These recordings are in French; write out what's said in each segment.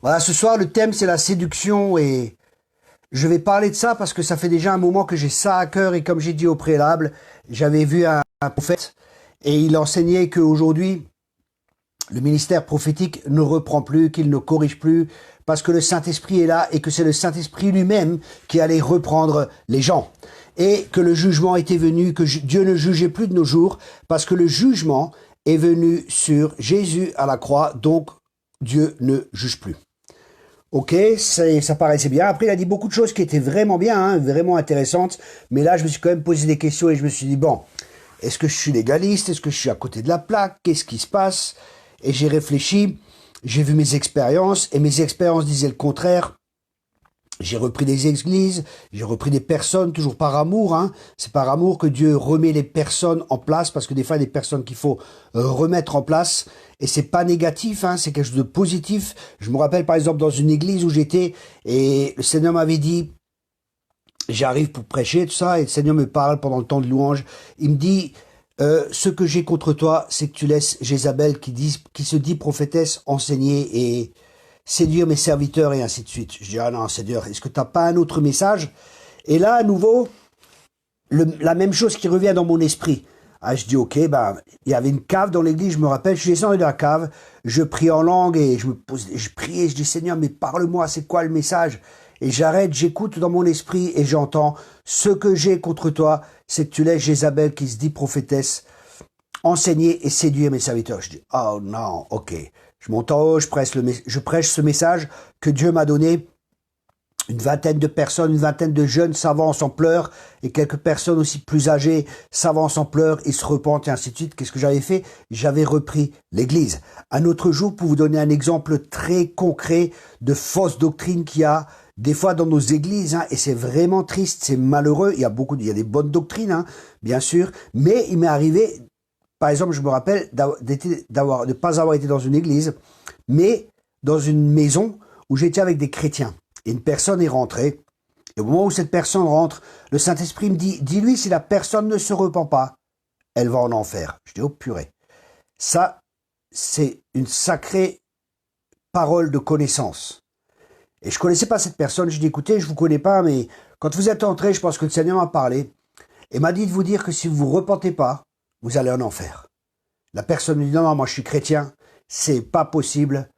Voilà, ce soir, le thème, c'est la séduction et je vais parler de ça parce que ça fait déjà un moment que j'ai ça à cœur et comme j'ai dit au préalable, j'avais vu un prophète et il enseignait qu'aujourd'hui, le ministère prophétique ne reprend plus, qu'il ne corrige plus parce que le Saint-Esprit est là et que c'est le Saint-Esprit lui-même qui allait reprendre les gens. Et que le jugement était venu, que Dieu ne jugeait plus de nos jours parce que le jugement est venu sur Jésus à la croix, donc Dieu ne juge plus. Ok, ça paraissait bien. Après, il a dit beaucoup de choses qui étaient vraiment bien, hein, vraiment intéressantes. Mais là, je me suis quand même posé des questions et je me suis dit, bon, est-ce que je suis légaliste? Est-ce que je suis à côté de la plaque? Qu'est-ce qui se passe? Et j'ai réfléchi, j'ai vu mes expériences et mes expériences disaient le contraire. J'ai repris des églises, j'ai repris des personnes, toujours par amour. Hein. C'est par amour que Dieu remet les personnes en place, parce que des fois, il y a des personnes qu'il faut remettre en place. Et c'est pas négatif, hein, c'est quelque chose de positif. Je me rappelle par exemple dans une église où j'étais, et le Seigneur m'avait dit, j'arrive pour prêcher, tout ça, et le Seigneur me parle pendant le temps de louange. Il me dit, ce que j'ai contre toi, c'est que tu laisses Jézabel qui se dit prophétesse enseigner et séduire mes serviteurs et ainsi de suite. Je dis, ah non, Seigneur, est-ce que tu n'as pas un autre message? Et là, à nouveau, la même chose qui revient dans mon esprit. Ah, je dis, ok, ben, il y avait une cave dans l'église, je me rappelle, je suis descendu de la cave, je prie en langue et je priais, je dis, Seigneur, mais parle-moi, c'est quoi le message? Et j'arrête, j'écoute dans mon esprit et j'entends, ce que j'ai contre toi, c'est que tu laisses Jézabel qui se dit prophétesse, enseigner et séduire mes serviteurs. Je dis, oh non, ok. Je monte en haut, je prêche ce message que Dieu m'a donné. Une vingtaine de personnes, une vingtaine de jeunes s'avancent en pleurs et quelques personnes aussi plus âgées s'avancent en pleurs, ils se repentent et ainsi de suite. Qu'est-ce que j'avais fait? J'avais repris l'église. Un autre jour, pour vous donner un exemple très concret de fausse doctrine qu'il y a des fois dans nos églises, hein, et c'est vraiment triste, c'est malheureux. Il y a des bonnes doctrines, hein, bien sûr, mais il m'est arrivé, par exemple, je me rappelle de ne pas avoir été dans une église, mais dans une maison où j'étais avec des chrétiens. Et une personne est rentrée. Et au moment où cette personne rentre, le Saint-Esprit me dit, dis-lui, si la personne ne se repent pas, elle va en enfer. Je dis, oh purée. Ça, c'est une sacrée parole de connaissance. Et je connaissais pas cette personne. Je dis, écoutez, je vous connais pas, mais quand vous êtes entré, je pense que le Seigneur m'a parlé et m'a dit de vous dire que si vous vous repentez pas, vous allez en enfer. La personne me dit, non, non, moi je suis chrétien, c'est pas possible.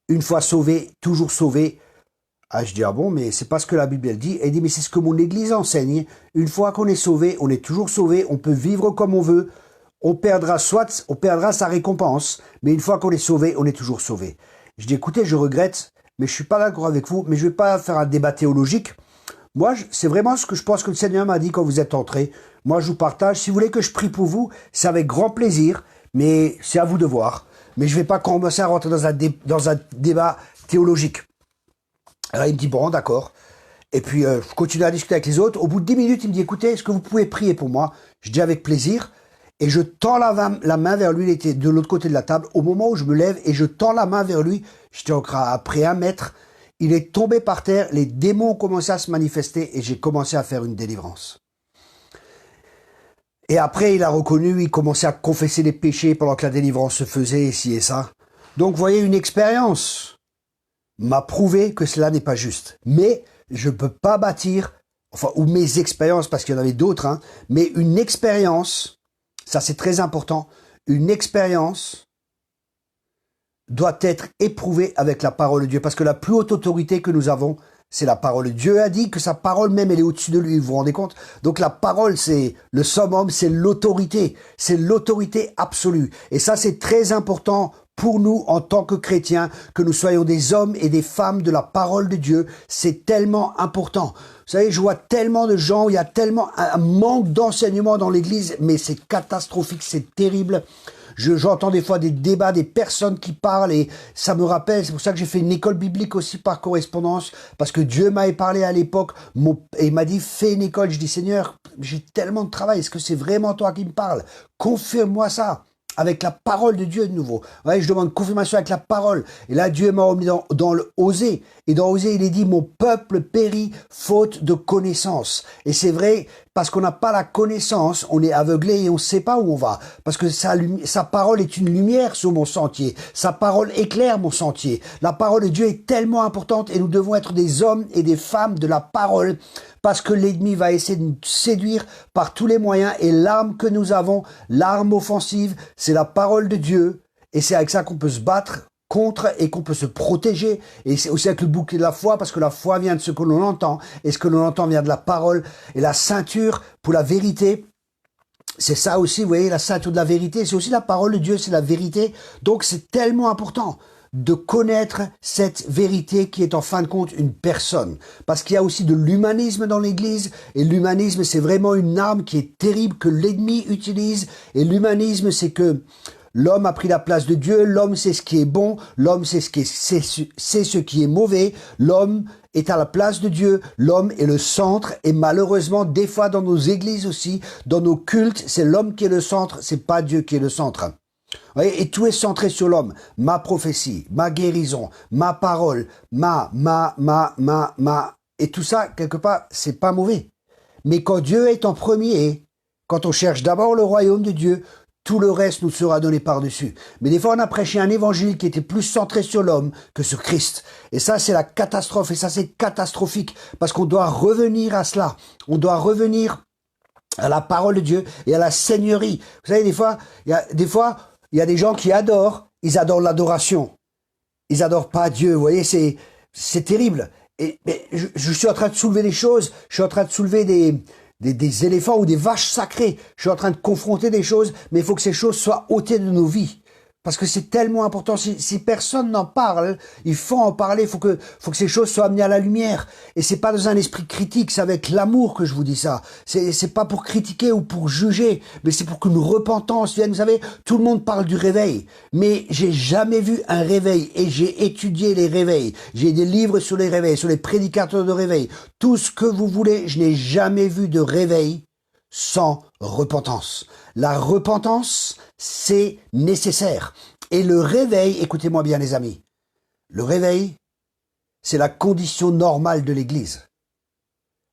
Une fois sauvé, toujours sauvé. Ah, je dis, ah bon, mais c'est pas ce que la Bible elle dit. Elle dit, mais c'est ce que mon église enseigne. Une fois qu'on est sauvé, on est toujours sauvé, on peut vivre comme on veut. On perdra sa récompense, mais une fois qu'on est sauvé, on est toujours sauvé. Je dis, écoutez, je regrette, mais je suis pas d'accord avec vous, mais je vais pas faire un débat théologique. Moi, c'est vraiment ce que je pense que le Seigneur m'a dit quand vous êtes entrés. Moi, je vous partage. Si vous voulez que je prie pour vous, c'est avec grand plaisir, mais c'est à vous de voir. Mais je vais pas commencer à rentrer dans un débat théologique. Alors il me dit, bon, d'accord. Et puis, je continue à discuter avec les autres. Au bout de 10 minutes, il me dit, écoutez, est-ce que vous pouvez prier pour moi? Je dis avec plaisir. Et je tends la main vers lui. Il était de l'autre côté de la table. Au moment où je me lève et je tends la main vers lui, j'étais encore après 1 mètre. Il est tombé par terre. Les démons ont commencé à se manifester et j'ai commencé à faire une délivrance. Et après, il a reconnu, il commençait à confesser les péchés pendant que la délivrance se faisait, ici et ça. Donc, vous voyez, une expérience m'a prouvé que cela n'est pas juste. Mais je ne peux pas bâtir, ou mes expériences, parce qu'il y en avait d'autres, hein, mais une expérience, ça c'est très important, une expérience doit être éprouvée avec la parole de Dieu, parce que la plus haute autorité que nous avons, c'est la parole. Dieu a dit que sa parole même, elle est au-dessus de lui, vous vous rendez compte? Donc la parole, c'est le summum, c'est l'autorité absolue. Et ça, c'est très important pour nous, en tant que chrétiens, que nous soyons des hommes et des femmes de la parole de Dieu. C'est tellement important. Vous savez, je vois tellement de gens, il y a tellement un manque d'enseignement dans l'église, mais c'est catastrophique, c'est terrible. J'entends des fois des débats, des personnes qui parlent et ça me rappelle, c'est pour ça que j'ai fait une école biblique aussi par correspondance, parce que Dieu m'avait parlé à l'époque et il m'a dit, fais une école. Je dis, Seigneur, j'ai tellement de travail, est-ce que c'est vraiment toi qui me parles? Confirme-moi ça. Avec la parole de Dieu de nouveau. Ouais, je demande confirmation avec la parole. Et là, Dieu m'a emmené dans le Osée. Et dans Osée, il est dit, mon peuple périt faute de connaissance. Et c'est vrai, parce qu'on n'a pas la connaissance, on est aveuglé et on ne sait pas où on va. Parce que sa parole est une lumière sur mon sentier. Sa parole éclaire mon sentier. La parole de Dieu est tellement importante et nous devons être des hommes et des femmes de la parole parce que l'ennemi va essayer de nous séduire par tous les moyens et l'arme que nous avons, l'arme offensive, c'est la parole de Dieu et c'est avec ça qu'on peut se battre contre et qu'on peut se protéger. Et c'est aussi avec le bouclier de la foi, parce que la foi vient de ce que l'on entend, et ce que l'on entend vient de la parole. Et la ceinture pour la vérité, c'est ça aussi, vous voyez, la ceinture de la vérité, c'est aussi la parole de Dieu, c'est la vérité. Donc c'est tellement important de connaître cette vérité qui est en fin de compte une personne. Parce qu'il y a aussi de l'humanisme dans l'Église, et l'humanisme c'est vraiment une arme qui est terrible que l'ennemi utilise, et l'humanisme c'est que l'homme a pris la place de Dieu, l'homme sait ce qui est bon, l'homme sait ce qui est mauvais, l'homme est à la place de Dieu, l'homme est le centre, et malheureusement, des fois dans nos églises aussi, dans nos cultes, c'est l'homme qui est le centre, c'est pas Dieu qui est le centre. Vous voyez, et tout est centré sur l'homme. Ma prophétie, ma guérison, ma parole, et tout ça, quelque part, c'est pas mauvais. Mais quand Dieu est en premier, quand on cherche d'abord le royaume de Dieu, tout le reste nous sera donné par-dessus. Mais des fois, on a prêché un évangile qui était plus centré sur l'homme que sur Christ. Et ça, c'est la catastrophe. Et ça, c'est catastrophique. Parce qu'on doit revenir à cela. On doit revenir à la parole de Dieu et à la seigneurie. Vous savez, des fois, il y a des gens qui adorent. Ils adorent l'adoration. Ils adorent pas Dieu. Vous voyez, c'est terrible. Mais je suis en train de soulever des choses. Je suis en train de soulever des éléphants ou des vaches sacrées. Je suis en train de confronter des choses, mais il faut que ces choses soient ôtées de nos vies. Parce que c'est tellement important. Si personne n'en parle, il faut en parler. Il faut que ces choses soient amenées à la lumière. Et c'est pas dans un esprit critique, c'est avec l'amour que je vous dis ça. C'est pas pour critiquer ou pour juger, mais c'est pour qu'une repentance vienne. Vous savez, tout le monde parle du réveil, mais j'ai jamais vu un réveil et j'ai étudié les réveils. J'ai des livres sur les réveils, sur les prédicateurs de réveil. Tout ce que vous voulez, je n'ai jamais vu de réveil sans repentance. La repentance, c'est nécessaire. Et le réveil, écoutez-moi bien les amis, le réveil, c'est la condition normale de l'Église.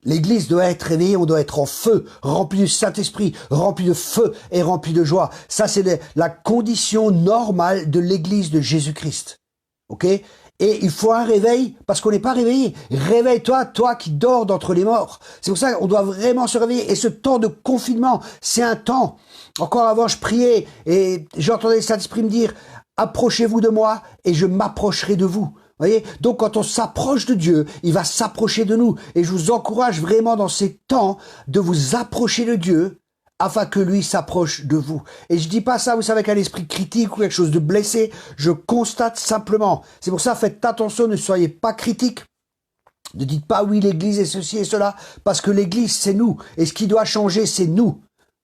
L'Église doit être réveillée, on doit être en feu, rempli du Saint-Esprit, rempli de feu et rempli de joie. Ça, c'est la condition normale de l'Église de Jésus-Christ. Ok ? Et il faut un réveil parce qu'on n'est pas réveillé. Réveille-toi, toi qui dors d'entre les morts. C'est pour ça qu'on doit vraiment se réveiller. Et ce temps de confinement, c'est un temps. Encore avant, je priais et j'entendais le Saint-Esprit me dire « Approchez-vous de moi et je m'approcherai de vous ». Voyez, donc quand on s'approche de Dieu, il va s'approcher de nous. Et je vous encourage vraiment dans ces temps de vous approcher de Dieu afin que lui s'approche de vous. Et je dis pas ça, vous savez, avec un esprit critique ou quelque chose de blessé. Je constate simplement. C'est pour ça, faites attention, ne soyez pas critiques. Ne dites pas oui, l'Église est ceci et cela, parce que l'Église, c'est nous. Et ce qui doit changer, c'est nous.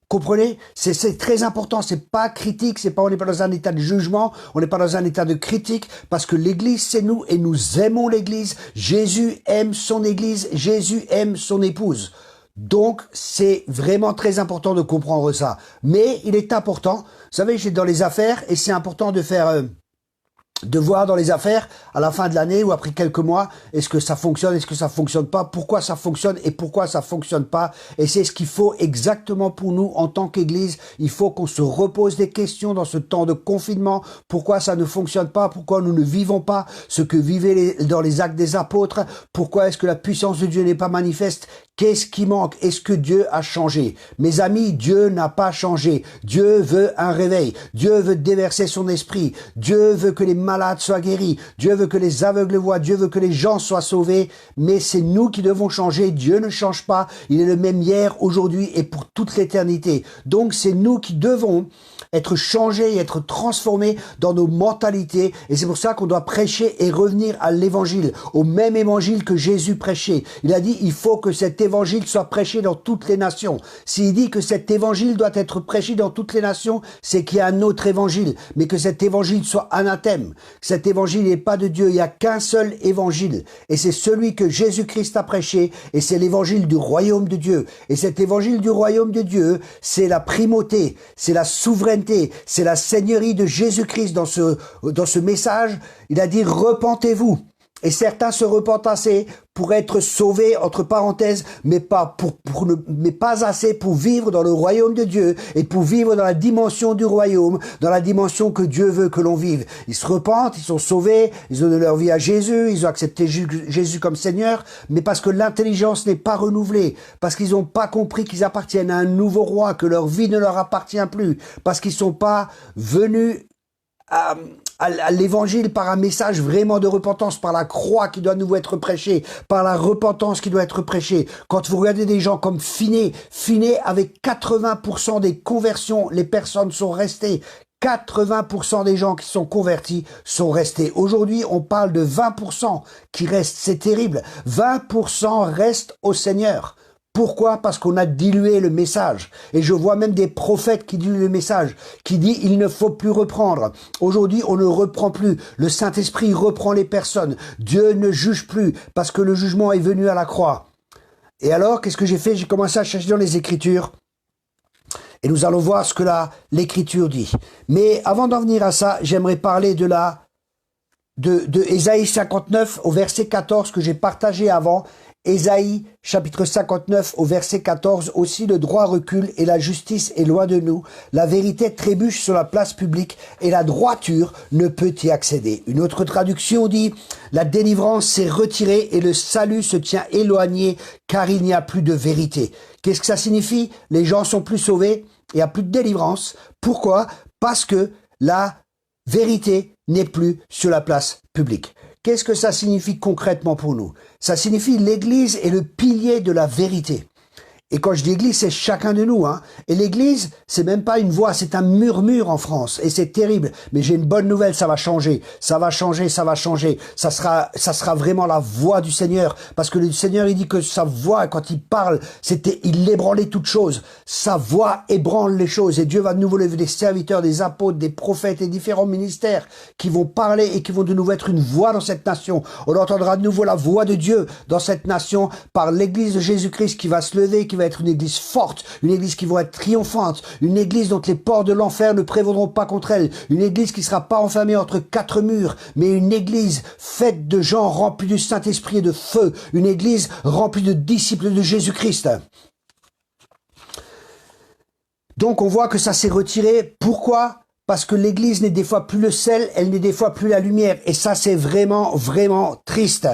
Comprenez? C'est très important, c'est pas critique, on n'est pas dans un état de jugement, on n'est pas dans un état de critique, parce que l'Église c'est nous et nous aimons l'Église. Jésus aime son Église, Jésus aime son épouse. Donc, c'est vraiment très important de comprendre ça. Mais il est important, vous savez, j'ai dans les affaires, et c'est important de voir dans les affaires, à la fin de l'année ou après quelques mois, est-ce que ça fonctionne, est-ce que ça fonctionne pas, pourquoi ça fonctionne et pourquoi ça fonctionne pas. Et c'est ce qu'il faut exactement pour nous en tant qu'Église. Il faut qu'on se repose des questions dans ce temps de confinement. Pourquoi ça ne fonctionne pas, pourquoi nous ne vivons pas ce que vivaient dans les actes des apôtres, pourquoi est-ce que la puissance de Dieu n'est pas manifeste. Qu'est-ce qui manque? Est-ce que Dieu a changé? Mes amis, Dieu n'a pas changé. Dieu veut un réveil. Dieu veut déverser son esprit. Dieu veut que les malades soient guéris. Dieu veut que les aveugles voient. Dieu veut que les gens soient sauvés. Mais c'est nous qui devons changer. Dieu ne change pas. Il est le même hier, aujourd'hui et pour toute l'éternité. Donc c'est nous qui devons être changés et être transformés dans nos mentalités. Et c'est pour ça qu'on doit prêcher et revenir à l'évangile, au même évangile que Jésus prêchait. Il a dit, il faut que cet évangile soit prêché dans toutes les nations. S'il dit que cet évangile doit être prêché dans toutes les nations, c'est qu'il y a un autre évangile, mais que cet évangile soit anathème. Cet évangile n'est pas de Dieu, il n'y a qu'un seul évangile. Et c'est celui que Jésus-Christ a prêché, et c'est l'évangile du royaume de Dieu. Et cet évangile du royaume de Dieu, c'est la primauté, c'est la souveraineté, c'est la seigneurie de Jésus-Christ dans ce message. Il a dit, repentez-vous. Et certains se repentent assez pour être sauvés, entre parenthèses, mais pas mais pas assez pour vivre dans le royaume de Dieu et pour vivre dans la dimension du royaume, dans la dimension que Dieu veut que l'on vive. Ils se repentent, ils sont sauvés, ils ont donné leur vie à Jésus, ils ont accepté Jésus comme Seigneur, mais parce que l'intelligence n'est pas renouvelée, parce qu'ils n'ont pas compris qu'ils appartiennent à un nouveau roi, que leur vie ne leur appartient plus, parce qu'ils sont pas venus à l'évangile par un message vraiment de repentance, par la croix qui doit nous être prêchée, par la repentance qui doit être prêchée. Quand vous regardez des gens comme Finney, avec 80% des conversions, les personnes sont restées. 80% des gens qui sont convertis sont restés. Aujourd'hui, on parle de 20% qui restent. C'est terrible. 20% restent au Seigneur. Pourquoi? Parce qu'on a dilué le message. Et je vois même des prophètes qui diluent le message, qui disent il ne faut plus reprendre. Aujourd'hui, on ne reprend plus. Le Saint-Esprit reprend les personnes. Dieu ne juge plus parce que le jugement est venu à la croix. Et alors, qu'est-ce que j'ai fait? J'ai commencé à chercher dans les Écritures. Et nous allons voir ce que l'Écriture dit. Mais avant d'en venir à ça, j'aimerais parler de Ésaïe 59 au verset 14 que j'ai partagé avant. Ésaïe, chapitre 59, au verset 14, aussi le droit recule et la justice est loin de nous. La vérité trébuche sur la place publique et la droiture ne peut y accéder. Une autre traduction dit, la délivrance s'est retirée et le salut se tient éloigné car il n'y a plus de vérité. Qu'est-ce que ça signifie? Les gens sont plus sauvés, il n'y a plus de délivrance. Pourquoi? Parce que la vérité n'est plus sur la place publique. Qu'est-ce que ça signifie concrètement pour nous? Ça signifie l'Église est le pilier de la vérité. Et quand je dis Église, c'est chacun de nous, hein. Et l'Église, c'est même pas une voix, c'est un murmure en France. Et c'est terrible. Mais j'ai une bonne nouvelle, ça va changer. Ça va changer, ça va changer. Ça sera vraiment la voix du Seigneur. Parce que le Seigneur, il dit que sa voix, quand il parle, il ébranlait toutes choses. Sa voix ébranle les choses. Et Dieu va de nouveau lever des serviteurs, des apôtres, des prophètes et différents ministères qui vont parler et qui vont de nouveau être une voix dans cette nation. On entendra de nouveau la voix de Dieu dans cette nation par l'Église de Jésus-Christ qui va se lever, qui va être une église forte, une église qui va être triomphante, une église dont les portes de l'enfer ne prévaudront pas contre elle, une église qui ne sera pas enfermée entre quatre murs, mais une église faite de gens remplis du Saint-Esprit et de feu, une église remplie de disciples de Jésus-Christ. Donc on voit que ça s'est retiré. Pourquoi? Parce que l'église n'est des fois plus le sel, elle n'est des fois plus la lumière. Et ça, c'est vraiment, vraiment triste.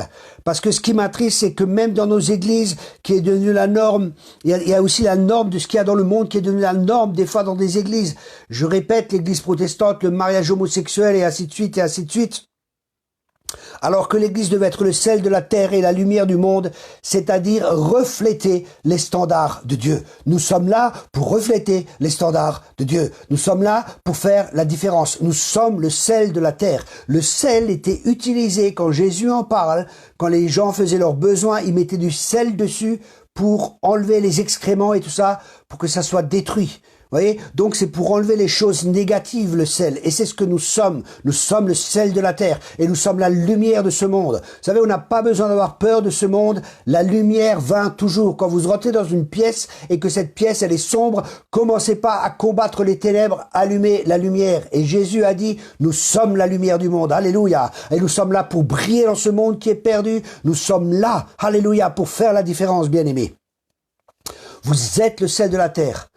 Parce que ce qui m'attriste, c'est que même dans nos églises, qui est devenue la norme, il y a aussi la norme de ce qu'il y a dans le monde, qui est devenue la norme des fois dans des églises. Je répète, l'église protestante, le mariage homosexuel et ainsi de suite et ainsi de suite. Alors que l'Église devait être le sel de la terre et la lumière du monde, c'est-à-dire refléter les standards de Dieu. Nous sommes là pour refléter les standards de Dieu. Nous sommes là pour faire la différence. Nous sommes le sel de la terre. Le sel était utilisé quand Jésus en parle, quand les gens faisaient leurs besoins, ils mettaient du sel dessus pour enlever les excréments et tout ça, pour que ça soit détruit. Vous voyez? Donc c'est pour enlever les choses négatives, le sel. Et c'est ce que nous sommes. Nous sommes le sel de la terre. Et nous sommes la lumière de ce monde. Vous savez, on n'a pas besoin d'avoir peur de ce monde. La lumière vint toujours. Quand vous rentrez dans une pièce et que cette pièce, elle est sombre, commencez pas à combattre les ténèbres, allumez la lumière. Et Jésus a dit, nous sommes la lumière du monde. Alléluia. Et nous sommes là pour briller dans ce monde qui est perdu. Nous sommes là, alléluia, pour faire la différence, bien-aimés. Vous êtes le sel de la terre.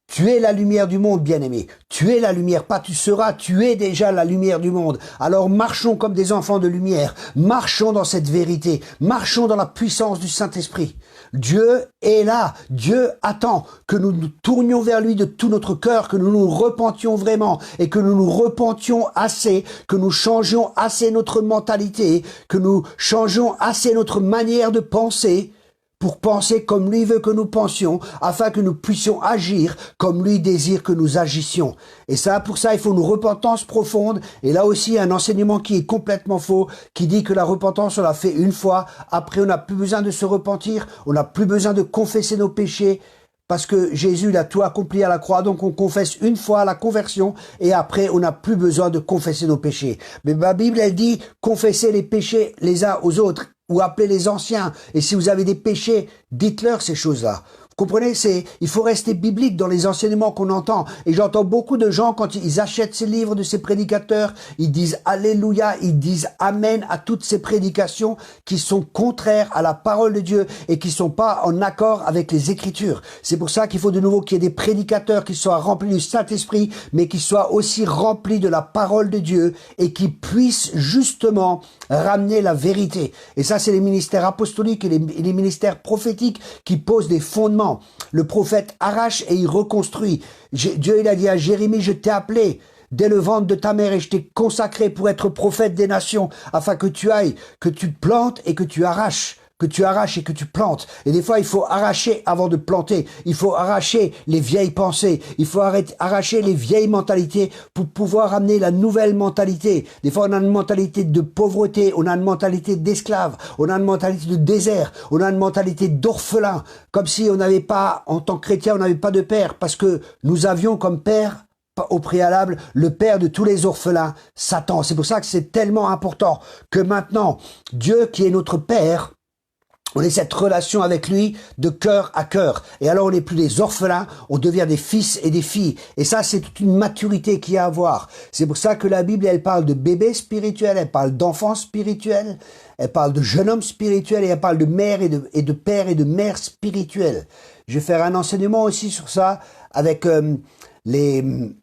Tu es la lumière du monde, bien-aimé. Tu es la lumière, pas tu seras, tu es déjà la lumière du monde. Alors marchons comme des enfants de lumière. Marchons dans cette vérité. Marchons dans la puissance du Saint-Esprit. Dieu est là. Dieu attend que nous nous tournions vers lui de tout notre cœur, que nous nous repentions vraiment et que nous nous repentions assez, que nous changions assez notre mentalité, que nous changions assez notre manière de penser, pour penser comme lui veut que nous pensions, afin que nous puissions agir comme lui désire que nous agissions. Et ça, pour ça, il faut une repentance profonde. Et là aussi, un enseignement qui est complètement faux, qui dit que la repentance, on l'a fait une fois. Après, on n'a plus besoin de se repentir. On n'a plus besoin de confesser nos péchés. Parce que Jésus, il a tout accompli à la croix, donc on confesse une fois la conversion, et après, on n'a plus besoin de confesser nos péchés. Mais ma Bible, elle dit, confessez les péchés les uns aux autres, ou appelez les anciens. Et si vous avez des péchés, dites-leur ces choses-là. Comprenez, il faut rester biblique dans les enseignements qu'on entend. Et j'entends beaucoup de gens, quand ils achètent ces livres de ces prédicateurs, ils disent Alléluia, ils disent Amen à toutes ces prédications qui sont contraires à la parole de Dieu et qui sont pas en accord avec les Écritures. C'est pour ça qu'il faut de nouveau qu'il y ait des prédicateurs qui soient remplis du Saint-Esprit, mais qui soient aussi remplis de la parole de Dieu et qui puissent justement ramener la vérité. Et ça, c'est les ministères apostoliques et les ministères prophétiques qui posent des fondements. Le prophète arrache et il reconstruit. Dieu, il a dit à Jérémie, je t'ai appelé dès le ventre de ta mère et je t'ai consacré pour être prophète des nations, afin que tu ailles, que tu plantes et que tu arraches. Que tu arraches et que tu plantes. Et des fois, il faut arracher avant de planter. Il faut arracher les vieilles pensées. Il faut arracher les vieilles mentalités pour pouvoir amener la nouvelle mentalité. Des fois, on a une mentalité de pauvreté, on a une mentalité d'esclave, on a une mentalité de désert, on a une mentalité d'orphelin. Comme si on n'avait pas, en tant que chrétien, on n'avait pas de père, parce que nous avions comme père, au préalable, le père de tous les orphelins, Satan. C'est pour ça que c'est tellement important que maintenant, Dieu qui est notre père, on ait cette relation avec lui de cœur à cœur. Et alors on n'est plus des orphelins, on devient des fils et des filles. Et ça, c'est toute une maturité qu'il y a à avoir. C'est pour ça que la Bible, elle parle de bébés spirituels, elle parle d'enfants spirituels, elle parle de jeunes hommes spirituels et elle parle de mère et de père et de mère spirituels. Je vais faire un enseignement aussi sur ça avec les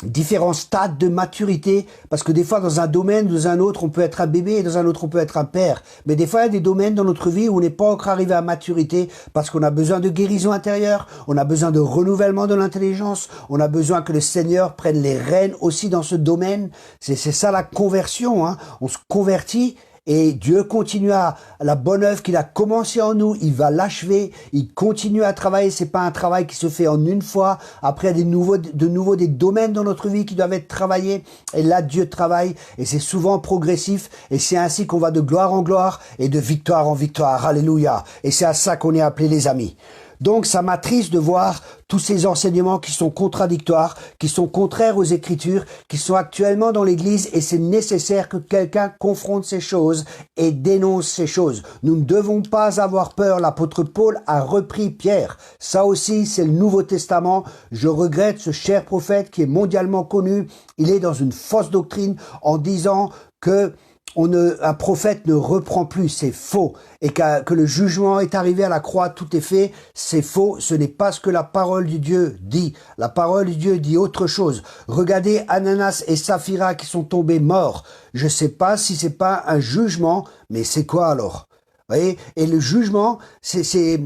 différents stades de maturité, parce que des fois dans un domaine, dans un autre on peut être un bébé et dans un autre on peut être un père, mais des fois il y a des domaines dans notre vie où on n'est pas encore arrivé à maturité parce qu'on a besoin de guérison intérieure, on a besoin de renouvellement de l'intelligence, on a besoin que le Seigneur prenne les rênes aussi dans ce domaine. C'est ça la conversion, hein. On se convertit et Dieu continue à la bonne œuvre qu'il a commencé en nous, il va l'achever, il continue à travailler, c'est pas un travail qui se fait en une fois. Après, il y a de nouveau des domaines dans notre vie qui doivent être travaillés, et là Dieu travaille, et c'est souvent progressif, et c'est ainsi qu'on va de gloire en gloire, et de victoire en victoire, alléluia, et c'est à ça qu'on est appelés les amis. Donc ça m'attriste de voir tous ces enseignements qui sont contradictoires, qui sont contraires aux Écritures, qui sont actuellement dans l'Église, et c'est nécessaire que quelqu'un confronte ces choses et dénonce ces choses. Nous ne devons pas avoir peur. L'apôtre Paul a repris Pierre. Ça aussi, c'est le Nouveau Testament. Je regrette ce cher prophète qui est mondialement connu. Il est dans une fausse doctrine en disant que un prophète ne reprend plus, c'est faux. Et que le jugement est arrivé à la croix, tout est fait, c'est faux. Ce n'est pas ce que la parole de Dieu dit. La parole de Dieu dit autre chose. Regardez Ananas et Saphira qui sont tombés morts. Je sais pas si c'est pas un jugement, mais c'est quoi alors? Vous voyez? Et le jugement, c'est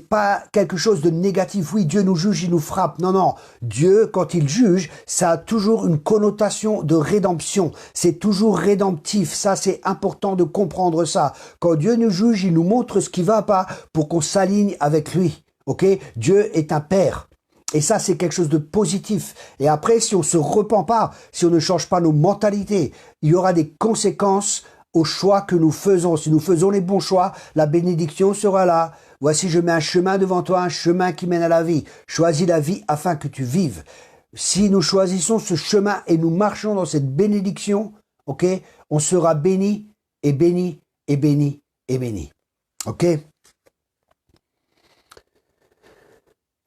pas quelque chose de négatif. Oui, Dieu nous juge, il nous frappe. Non, non. Dieu, quand il juge, ça a toujours une connotation de rédemption. C'est toujours rédemptif. Ça, c'est important de comprendre ça. Quand Dieu nous juge, il nous montre ce qui va pas pour qu'on s'aligne avec lui. Ok? Dieu est un père. Et ça, c'est quelque chose de positif. Et après, si on se repent pas, si on ne change pas nos mentalités, il y aura des conséquences aux choix que nous faisons. Si nous faisons les bons choix, la bénédiction sera là. Voici, je mets un chemin devant toi, un chemin qui mène à la vie. Choisis la vie afin que tu vives. Si nous choisissons ce chemin et nous marchons dans cette bénédiction, ok, on sera béni et béni et béni et béni. Ok?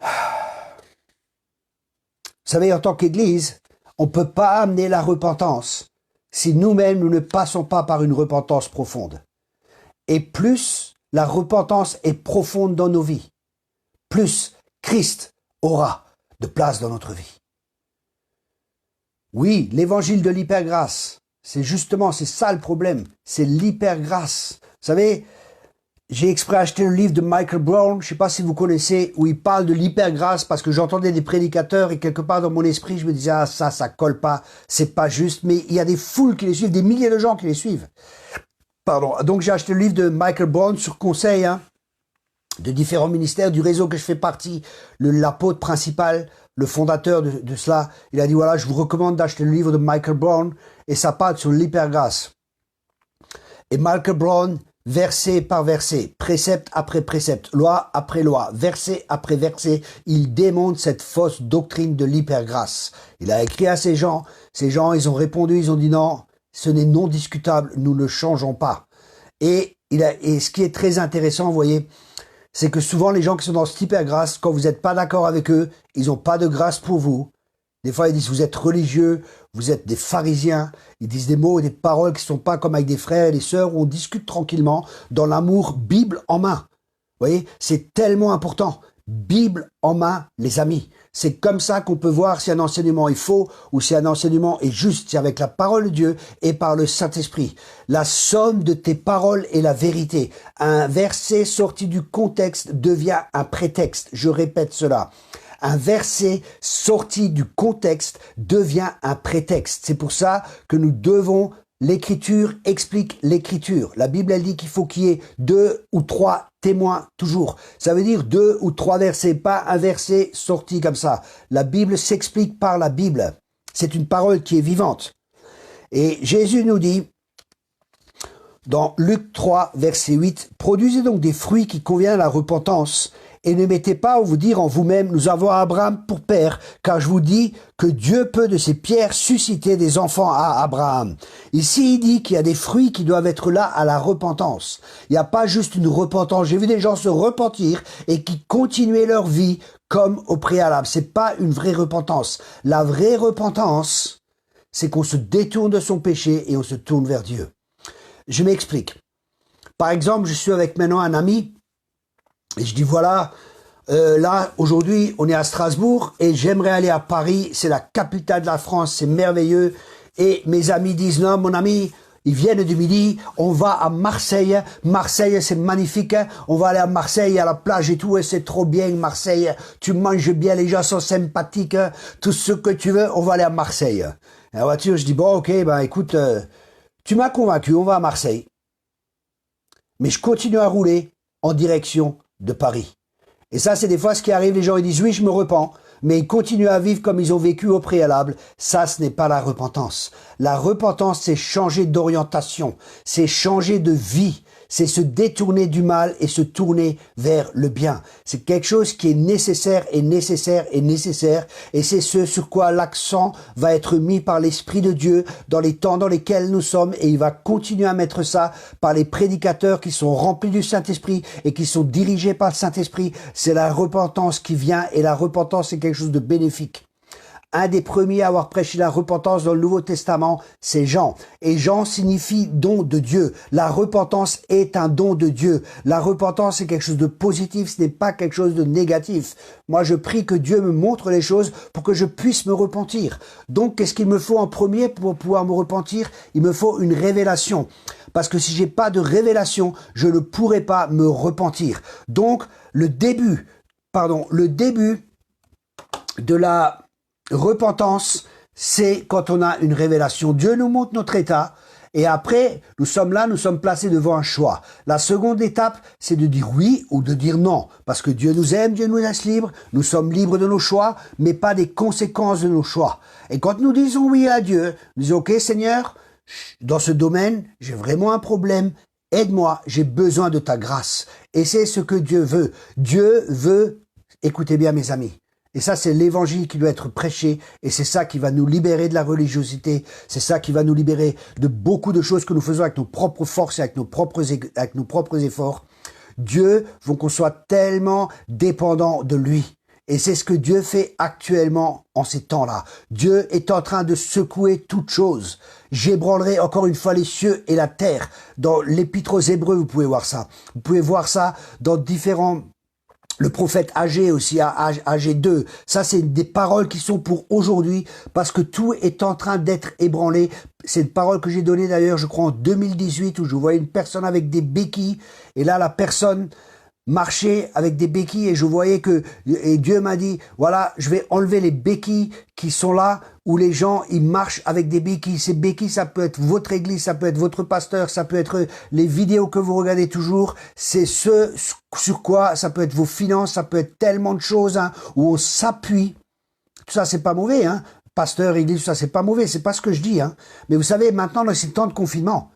Vous savez, en tant qu'Église, on ne peut pas amener la repentance si nous-mêmes, nous ne passons pas par une repentance profonde. Et plus la repentance est profonde dans nos vies, plus Christ aura de place dans notre vie. Oui, l'évangile de l'hypergrâce, c'est ça le problème, c'est l'hypergrâce. Vous savez, j'ai exprès acheté le livre de Michael Brown, je ne sais pas si vous connaissez, où il parle de l'hypergrâce, parce que j'entendais des prédicateurs et quelque part dans mon esprit, je me disais, ah ça colle pas, c'est pas juste, mais il y a des foules qui les suivent, des milliers de gens qui les suivent. Pardon. Donc j'ai acheté le livre de Michael Brown sur conseil, de différents ministères, du réseau que je fais partie, l'apôtre principal, le fondateur de cela. Il a dit, voilà, je vous recommande d'acheter le livre de Michael Brown, et ça parle sur l'hypergrâce. Et Michael Brown, verset par verset, précepte après précepte, loi après loi, verset après verset, il démontre cette fausse doctrine de l'hypergrâce. Il a écrit à ces gens, ils ont répondu, ils ont dit non, ce n'est non discutable, nous ne changeons pas. Et ce qui est très intéressant, vous voyez, c'est que souvent les gens qui sont dans cette hyper grâce, quand vous n'êtes pas d'accord avec eux, ils n'ont pas de grâce pour vous. Des fois, ils disent, vous êtes religieux, vous êtes des pharisiens. Ils disent des mots et des paroles qui ne sont pas comme avec des frères et des sœurs où on discute tranquillement dans l'amour, Bible en main. Vous voyez, c'est tellement important. Bible en main, les amis. C'est comme ça qu'on peut voir si un enseignement est faux ou si un enseignement est juste. C'est avec la parole de Dieu et par le Saint-Esprit. La somme de tes paroles est la vérité. Un verset sorti du contexte devient un prétexte. Je répète cela. Un verset sorti du contexte devient un prétexte. C'est pour ça que nous devons... L'Écriture explique l'Écriture. La Bible, elle dit qu'il faut qu'il y ait 2 ou 3 témoins toujours. Ça veut dire 2 ou 3 versets, pas un verset sorti comme ça. La Bible s'explique par la Bible. C'est une parole qui est vivante. Et Jésus nous dit, dans Luc 3, verset 8, « Produisez donc des fruits qui conviennent à la repentance, et ne mettez pas à vous dire en vous-même, nous avons Abraham pour père, car je vous dis que Dieu peut de ces pierres susciter des enfants à Abraham. » Ici, il dit qu'il y a des fruits qui doivent être là à la repentance. Il n'y a pas juste une repentance. J'ai vu des gens se repentir et qui continuaient leur vie comme au préalable. C'est pas une vraie repentance. La vraie repentance, c'est qu'on se détourne de son péché et on se tourne vers Dieu. Je m'explique. Par exemple, je suis avec maintenant un ami et je dis voilà, là aujourd'hui on est à Strasbourg et j'aimerais aller à Paris, c'est la capitale de la France, c'est merveilleux. Et mes amis disent non mon ami, ils viennent du Midi, on va à Marseille. Marseille c'est magnifique, hein. On va aller à Marseille à la plage et tout et c'est trop bien Marseille. Tu manges bien, les gens sont sympathiques, hein. Tout ce que tu veux, on va aller à Marseille. Et la voiture je dis bon ok, ben écoute... tu m'as convaincu, on va à Marseille. Mais je continue à rouler en direction de Paris. Et ça, c'est des fois ce qui arrive. Les gens ils disent, oui, je me repens. Mais ils continuent à vivre comme ils ont vécu au préalable. Ça, ce n'est pas la repentance. La repentance, c'est changer d'orientation. C'est changer de vie. C'est se détourner du mal et se tourner vers le bien. C'est quelque chose qui est nécessaire et nécessaire et nécessaire. Et c'est ce sur quoi l'accent va être mis par l'Esprit de Dieu dans les temps dans lesquels nous sommes. Et il va continuer à mettre ça par les prédicateurs qui sont remplis du Saint-Esprit et qui sont dirigés par le Saint-Esprit. C'est la repentance qui vient et la repentance, c'est quelque chose de bénéfique. Un des premiers à avoir prêché la repentance dans le Nouveau Testament, c'est Jean. Et Jean signifie don de Dieu. La repentance est un don de Dieu. La repentance, c'est quelque chose de positif, ce n'est pas quelque chose de négatif. Moi, je prie que Dieu me montre les choses pour que je puisse me repentir. Donc, qu'est-ce qu'il me faut en premier pour pouvoir me repentir? Il me faut une révélation. Parce que si j'ai pas de révélation, je ne pourrai pas me repentir. Donc, le début de la repentance, c'est quand on a une révélation. Dieu nous montre notre état et après, nous sommes là, nous sommes placés devant un choix. La seconde étape, c'est de dire oui ou de dire non. Parce que Dieu nous aime, Dieu nous laisse libres, nous sommes libres de nos choix, mais pas des conséquences de nos choix. Et quand nous disons oui à Dieu, nous disons ok Seigneur, dans ce domaine, j'ai vraiment un problème, aide-moi, j'ai besoin de ta grâce. Et c'est ce que Dieu veut. Dieu veut, écoutez bien mes amis, et ça, c'est l'évangile qui doit être prêché. Et c'est ça qui va nous libérer de la religiosité. C'est ça qui va nous libérer de beaucoup de choses que nous faisons avec nos propres forces et avec nos propres efforts. Dieu veut qu'on soit tellement dépendant de lui. Et c'est ce que Dieu fait actuellement en ces temps-là. Dieu est en train de secouer toutes choses. J'ébranlerai encore une fois les cieux et la terre. Dans l'Épître aux Hébreux, vous pouvez voir ça. Vous pouvez voir ça dans différents... Le prophète Agé aussi, Agé 2, ça c'est des paroles qui sont pour aujourd'hui parce que tout est en train d'être ébranlé. C'est une parole que j'ai donnée d'ailleurs, je crois en 2018 où je voyais une personne avec des béquilles et là la personne marchait avec des béquilles et je voyais et Dieu m'a dit, voilà, je vais enlever les béquilles qui sont là où les gens, ils marchent avec des béquilles. Ces béquilles, ça peut être votre église, ça peut être votre pasteur, ça peut être les vidéos que vous regardez toujours. C'est ce sur quoi, ça peut être vos finances, ça peut être tellement de choses, hein, où on s'appuie. Tout ça, c'est pas mauvais, hein. Pasteur, église, tout ça, c'est pas mauvais, c'est pas ce que je dis, hein. Mais vous savez, maintenant, dans ces temps de confinement,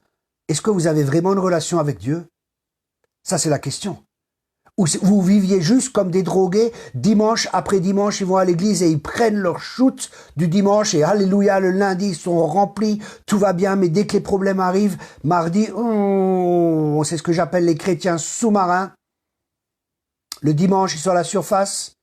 est-ce que vous avez vraiment une relation avec Dieu? Ça, c'est la question. Ou vous viviez juste comme des drogués, dimanche après dimanche, ils vont à l'église et ils prennent leur shoot du dimanche et alléluia, le lundi, ils sont remplis, tout va bien, mais dès que les problèmes arrivent, mardi, c'est ce que j'appelle les chrétiens sous-marins. Le dimanche, ils sont à la surface.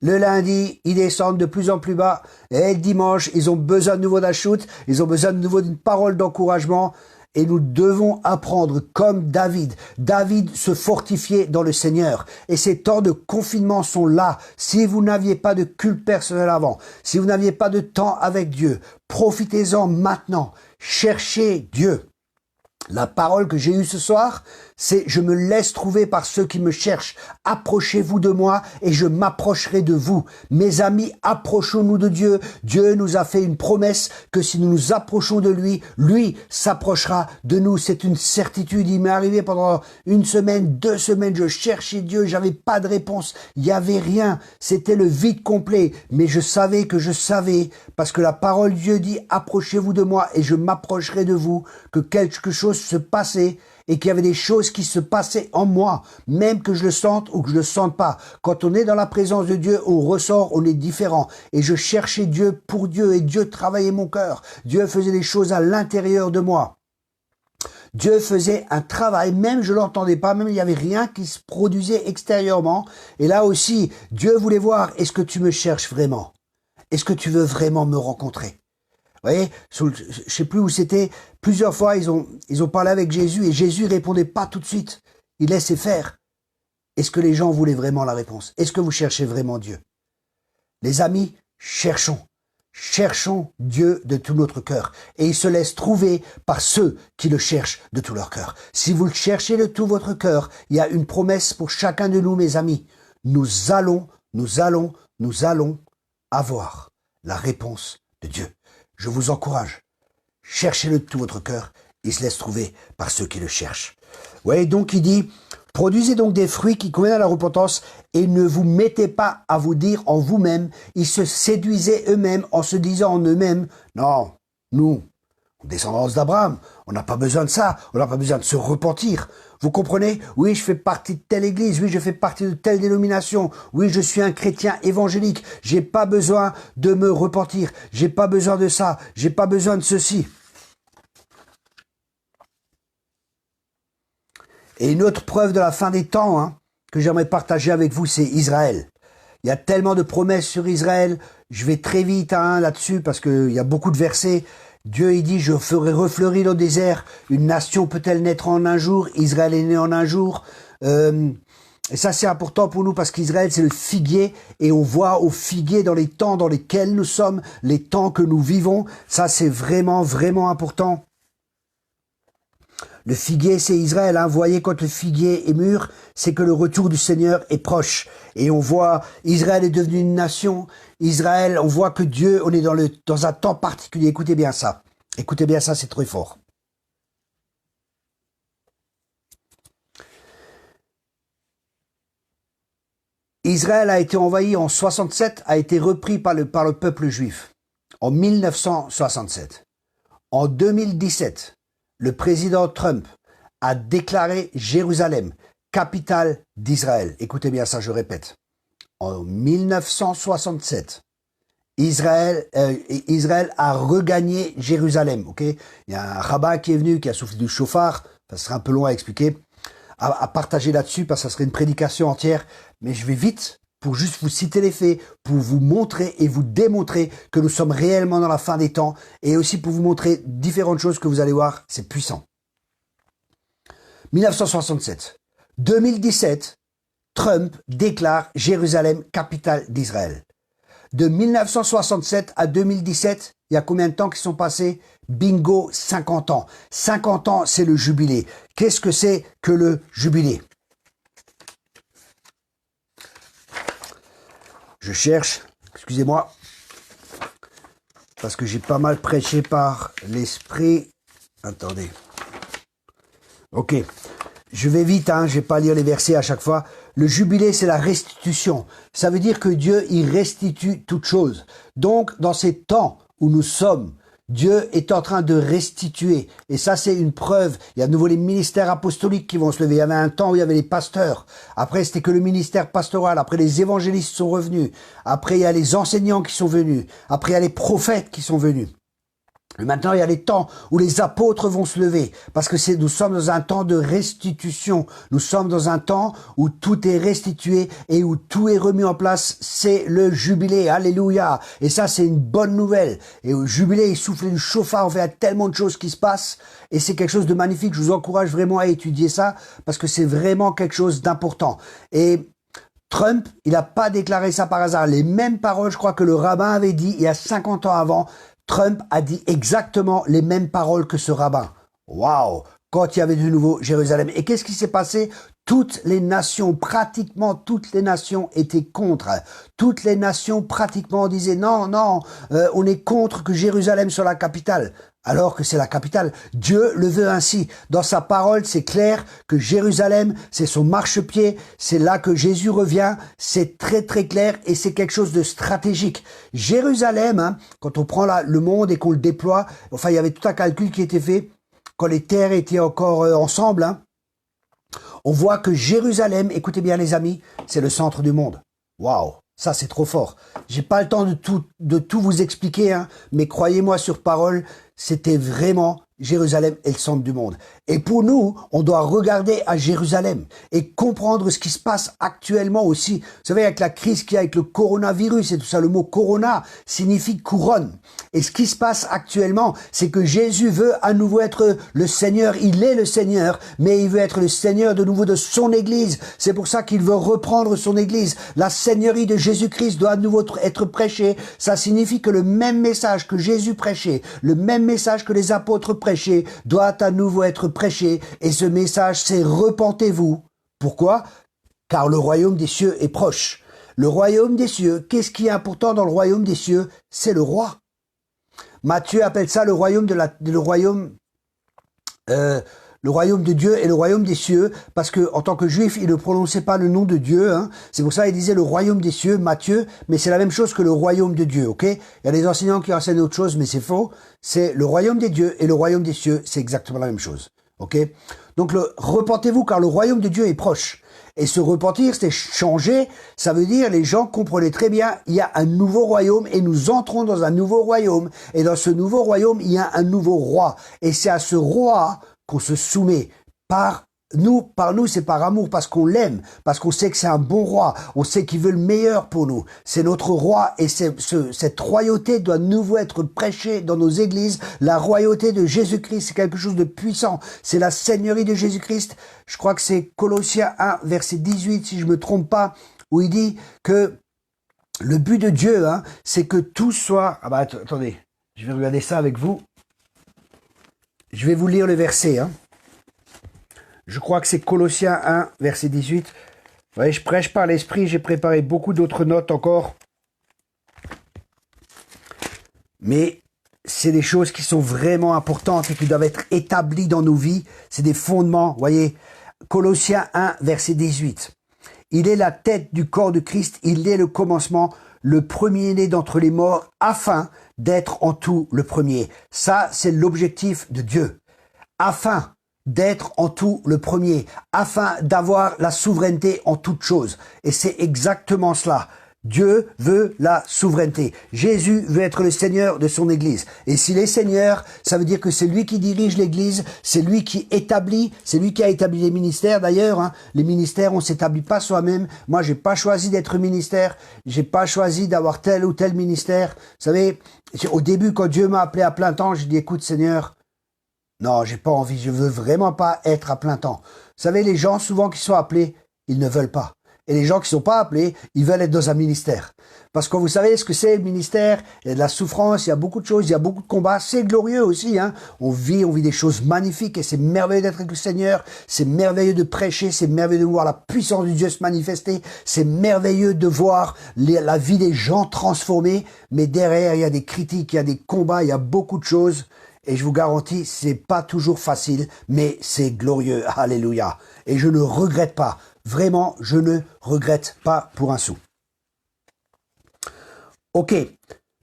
Le lundi, ils descendent de plus en plus bas. Et le dimanche, ils ont besoin de nouveau d'un shoot. Ils ont besoin de nouveau d'une parole d'encouragement. Et nous devons apprendre comme David. David se fortifiait dans le Seigneur. Et ces temps de confinement sont là. Si vous n'aviez pas de culte personnel avant, si vous n'aviez pas de temps avec Dieu, profitez-en maintenant. Cherchez Dieu. La parole que j'ai eue ce soir, c'est « Je me laisse trouver par ceux qui me cherchent. Approchez-vous de moi et je m'approcherai de vous. » Mes amis, approchons-nous de Dieu. Dieu nous a fait une promesse que si nous nous approchons de lui, lui s'approchera de nous. C'est une certitude. Il m'est arrivé pendant 1 semaine, 2 semaines, je cherchais Dieu, j'avais pas de réponse. Il n'y avait rien. C'était le vide complet. Mais je savais que je savais, parce que la parole de Dieu dit « Approchez-vous de moi et je m'approcherai de vous. » Que quelque chose se passait et qu'il y avait des choses qui se passaient en moi, même que je le sente ou que je le sente pas. Quand on est dans la présence de Dieu, on ressort, on est différent. Et je cherchais Dieu pour Dieu et Dieu travaillait mon cœur. Dieu faisait des choses à l'intérieur de moi. Dieu faisait un travail, même je l'entendais pas, même il n'y avait rien qui se produisait extérieurement. Et là aussi, Dieu voulait voir, est-ce que tu me cherches vraiment? Est-ce que tu veux vraiment me rencontrer? Vous voyez, je sais plus où c'était, plusieurs fois ils ont parlé avec Jésus et Jésus répondait pas tout de suite. Il laissait faire. Est-ce que les gens voulaient vraiment la réponse? Est-ce que vous cherchez vraiment Dieu? Les amis, cherchons. Cherchons Dieu de tout notre cœur. Et il se laisse trouver par ceux qui le cherchent de tout leur cœur. Si vous le cherchez de tout votre cœur, il y a une promesse pour chacun de nous, mes amis. Nous allons avoir la réponse de Dieu. Je vous encourage, cherchez-le de tout votre cœur, il se laisse trouver par ceux qui le cherchent. Vous voyez, donc il dit, produisez donc des fruits qui conviennent à la repentance et ne vous mettez pas à vous dire en vous-même, ils se séduisaient eux-mêmes en se disant en eux-mêmes, non, nous, descendance d'Abraham, on n'a pas besoin de ça, on n'a pas besoin de se repentir. Vous comprenez? Oui, je fais partie de telle église, oui, je fais partie de telle dénomination, oui, je suis un chrétien évangélique, j'ai pas besoin de me repentir, j'ai pas besoin de ça, j'ai pas besoin de ceci. Et une autre preuve de la fin des temps, que j'aimerais partager avec vous, c'est Israël. Il y a tellement de promesses sur Israël, je vais très vite là-dessus parce qu'il y a beaucoup de versets. Dieu, il dit, je ferai refleurir le désert. Une nation peut-elle naître en un jour? Israël est né en un jour. Et ça, c'est important pour nous parce qu'Israël, c'est le figuier. Et on voit au figuier dans les temps dans lesquels nous sommes, les temps que nous vivons. Ça, c'est vraiment, vraiment important. Le figuier, c'est Israël. Vous voyez, quand le figuier est mûr, c'est que le retour du Seigneur est proche. Et on voit, Israël est devenu une nation. Israël, on voit que Dieu, on est dans un temps particulier. Écoutez bien ça. Écoutez bien ça, c'est très fort. Israël a été envahi en 67, a été repris par le peuple juif en 1967. En 2017, le président Trump a déclaré Jérusalem, capitale d'Israël. Écoutez bien ça, je répète. En 1967, Israël a regagné Jérusalem. Okay, il y a un rabbin qui est venu, qui a soufflé du chauffard, ça serait un peu long à expliquer, à partager là-dessus, parce que ça serait une prédication entière, mais je vais vite pour juste vous citer les faits, pour vous montrer et vous démontrer que nous sommes réellement dans la fin des temps, et aussi pour vous montrer différentes choses que vous allez voir, c'est puissant. 1967. 2017, Trump déclare Jérusalem capitale d'Israël. De 1967 à 2017, il y a combien de temps qui sont passés? Bingo, 50 ans. 50 ans, c'est le jubilé. Qu'est-ce que c'est que le jubilé? Je cherche, excusez-moi, parce que j'ai pas mal prêché par l'esprit. Attendez. Ok, je vais vite, je vais pas lire les versets à chaque fois. Le jubilé, c'est la restitution. Ça veut dire que Dieu, il restitue toutes choses. Donc, dans ces temps où nous sommes, Dieu est en train de restituer. Et ça, c'est une preuve. Il y a de nouveau les ministères apostoliques qui vont se lever. Il y avait un temps où il y avait les pasteurs. Après, c'était que le ministère pastoral. Après, les évangélistes sont revenus. Après, il y a les enseignants qui sont venus. Après, il y a les prophètes qui sont venus. Maintenant, il y a les temps où les apôtres vont se lever, parce que nous sommes dans un temps de restitution. Nous sommes dans un temps où tout est restitué et où tout est remis en place. C'est le jubilé. Alléluia. Et ça, c'est une bonne nouvelle. Et au jubilé, il souffle du chauffard. En fait, il y a tellement de choses qui se passent. Et c'est quelque chose de magnifique. Je vous encourage vraiment à étudier ça, parce que c'est vraiment quelque chose d'important. Et Trump, il n'a pas déclaré ça par hasard. Les mêmes paroles, je crois que le rabbin avait dit il y a 50 ans avant. Trump a dit exactement les mêmes paroles que ce rabbin. Waouh! Quand il y avait de nouveau Jérusalem. Et qu'est-ce qui s'est passé? Toutes les nations, pratiquement toutes les nations étaient contre. Toutes les nations pratiquement disaient non, non, on est contre que Jérusalem soit la capitale. Alors que c'est la capitale. Dieu le veut ainsi. Dans sa parole, c'est clair que Jérusalem, c'est son marchepied. C'est là que Jésus revient. C'est très très clair et c'est quelque chose de stratégique. Jérusalem, hein, quand on prend le monde et qu'on le déploie, enfin il y avait tout un calcul qui était fait quand les terres étaient encore ensemble. Hein, on voit que Jérusalem, écoutez bien les amis, c'est le centre du monde. Waouh! Ça, c'est trop fort. J'ai pas le temps de tout vous expliquer, hein, mais croyez-moi sur parole, c'était vraiment Jérusalem est le centre du monde. Et pour nous, on doit regarder à Jérusalem et comprendre ce qui se passe actuellement aussi. Vous savez, avec la crise qu'il y a avec le coronavirus et tout ça, le mot corona signifie couronne. Et ce qui se passe actuellement, c'est que Jésus veut à nouveau être le Seigneur. Il est le Seigneur, mais il veut être le Seigneur de nouveau de son Église. C'est pour ça qu'il veut reprendre son Église. La Seigneurie de Jésus-Christ doit à nouveau être prêchée. Ça signifie que le même message que Jésus prêchait, le même message que les apôtres prêchaient, doit à nouveau être prêché. Et ce message, c'est repentez-vous. Pourquoi? Car le royaume des cieux est proche. Le royaume des cieux, qu'est-ce qui est important dans le royaume des cieux? C'est le roi. Matthieu appelle ça le royaume le royaume de Dieu et le royaume des cieux, parce que en tant que juif, il ne prononçait pas le nom de Dieu. Hein. C'est pour ça qu'il disait le royaume des cieux, Matthieu, mais c'est la même chose que le royaume de Dieu, ok? Il y a des enseignants qui enseignent autre chose, mais c'est faux. C'est le royaume des dieux et le royaume des cieux, c'est exactement la même chose, ok? Donc repentez-vous car le royaume de Dieu est proche. Et se repentir, c'est changer, ça veut dire, les gens comprenaient très bien, il y a un nouveau royaume et nous entrons dans un nouveau royaume. Et dans ce nouveau royaume, il y a un nouveau roi. Et c'est à ce roi qu'on se soumet. Par nous, c'est par amour, parce qu'on l'aime, parce qu'on sait que c'est un bon roi, on sait qu'il veut le meilleur pour nous. C'est notre roi et cette royauté doit de nouveau être prêchée dans nos églises. La royauté de Jésus-Christ, c'est quelque chose de puissant. C'est la seigneurie de Jésus-Christ. Je crois que c'est Colossiens 1, verset 18, si je me trompe pas, où il dit que le but de Dieu, hein, c'est que tout soit... Ah bah attendez, je vais regarder ça avec vous. Je vais vous lire le verset, hein. Je crois que c'est Colossiens 1, verset 18. Vous voyez, je prêche par l'esprit, j'ai préparé beaucoup d'autres notes encore. Mais c'est des choses qui sont vraiment importantes et qui doivent être établies dans nos vies. C'est des fondements, vous voyez. Colossiens 1, verset 18. Il est la tête du corps de Christ, il est le commencement, le premier-né d'entre les morts, afin d'être en tout le premier. Ça, c'est l'objectif de Dieu. Afin d'être en tout le premier, afin d'avoir la souveraineté en toutes choses. Et c'est exactement cela. Dieu veut la souveraineté. Jésus veut être le Seigneur de son Église. Et s'il est Seigneur, ça veut dire que c'est lui qui dirige l'Église, c'est lui qui établit, c'est lui qui a établi les ministères d'ailleurs. Hein. Les ministères, on s'établit pas soi-même. Moi, j'ai pas choisi d'être ministère, j'ai pas choisi d'avoir tel ou tel ministère. Vous savez, au début, quand Dieu m'a appelé à plein temps, j'ai dit, écoute Seigneur, non, j'ai pas envie, je veux vraiment pas être à plein temps. Vous savez, les gens souvent qui sont appelés, ils ne veulent pas. Et les gens qui sont pas appelés, ils veulent être dans un ministère. Parce que vous savez ce que c'est le ministère, il y a de la souffrance, il y a beaucoup de choses, il y a beaucoup de combats, c'est glorieux aussi. Hein. On vit des choses magnifiques et c'est merveilleux d'être avec le Seigneur, c'est merveilleux de prêcher, c'est merveilleux de voir la puissance de Dieu se manifester, c'est merveilleux de voir la vie des gens transformée, mais derrière il y a des critiques, il y a des combats, il y a beaucoup de choses. Et je vous garantis, c'est pas toujours facile, mais c'est glorieux. Alléluia. Et je ne regrette pas. Vraiment, je ne regrette pas pour un sou. Ok.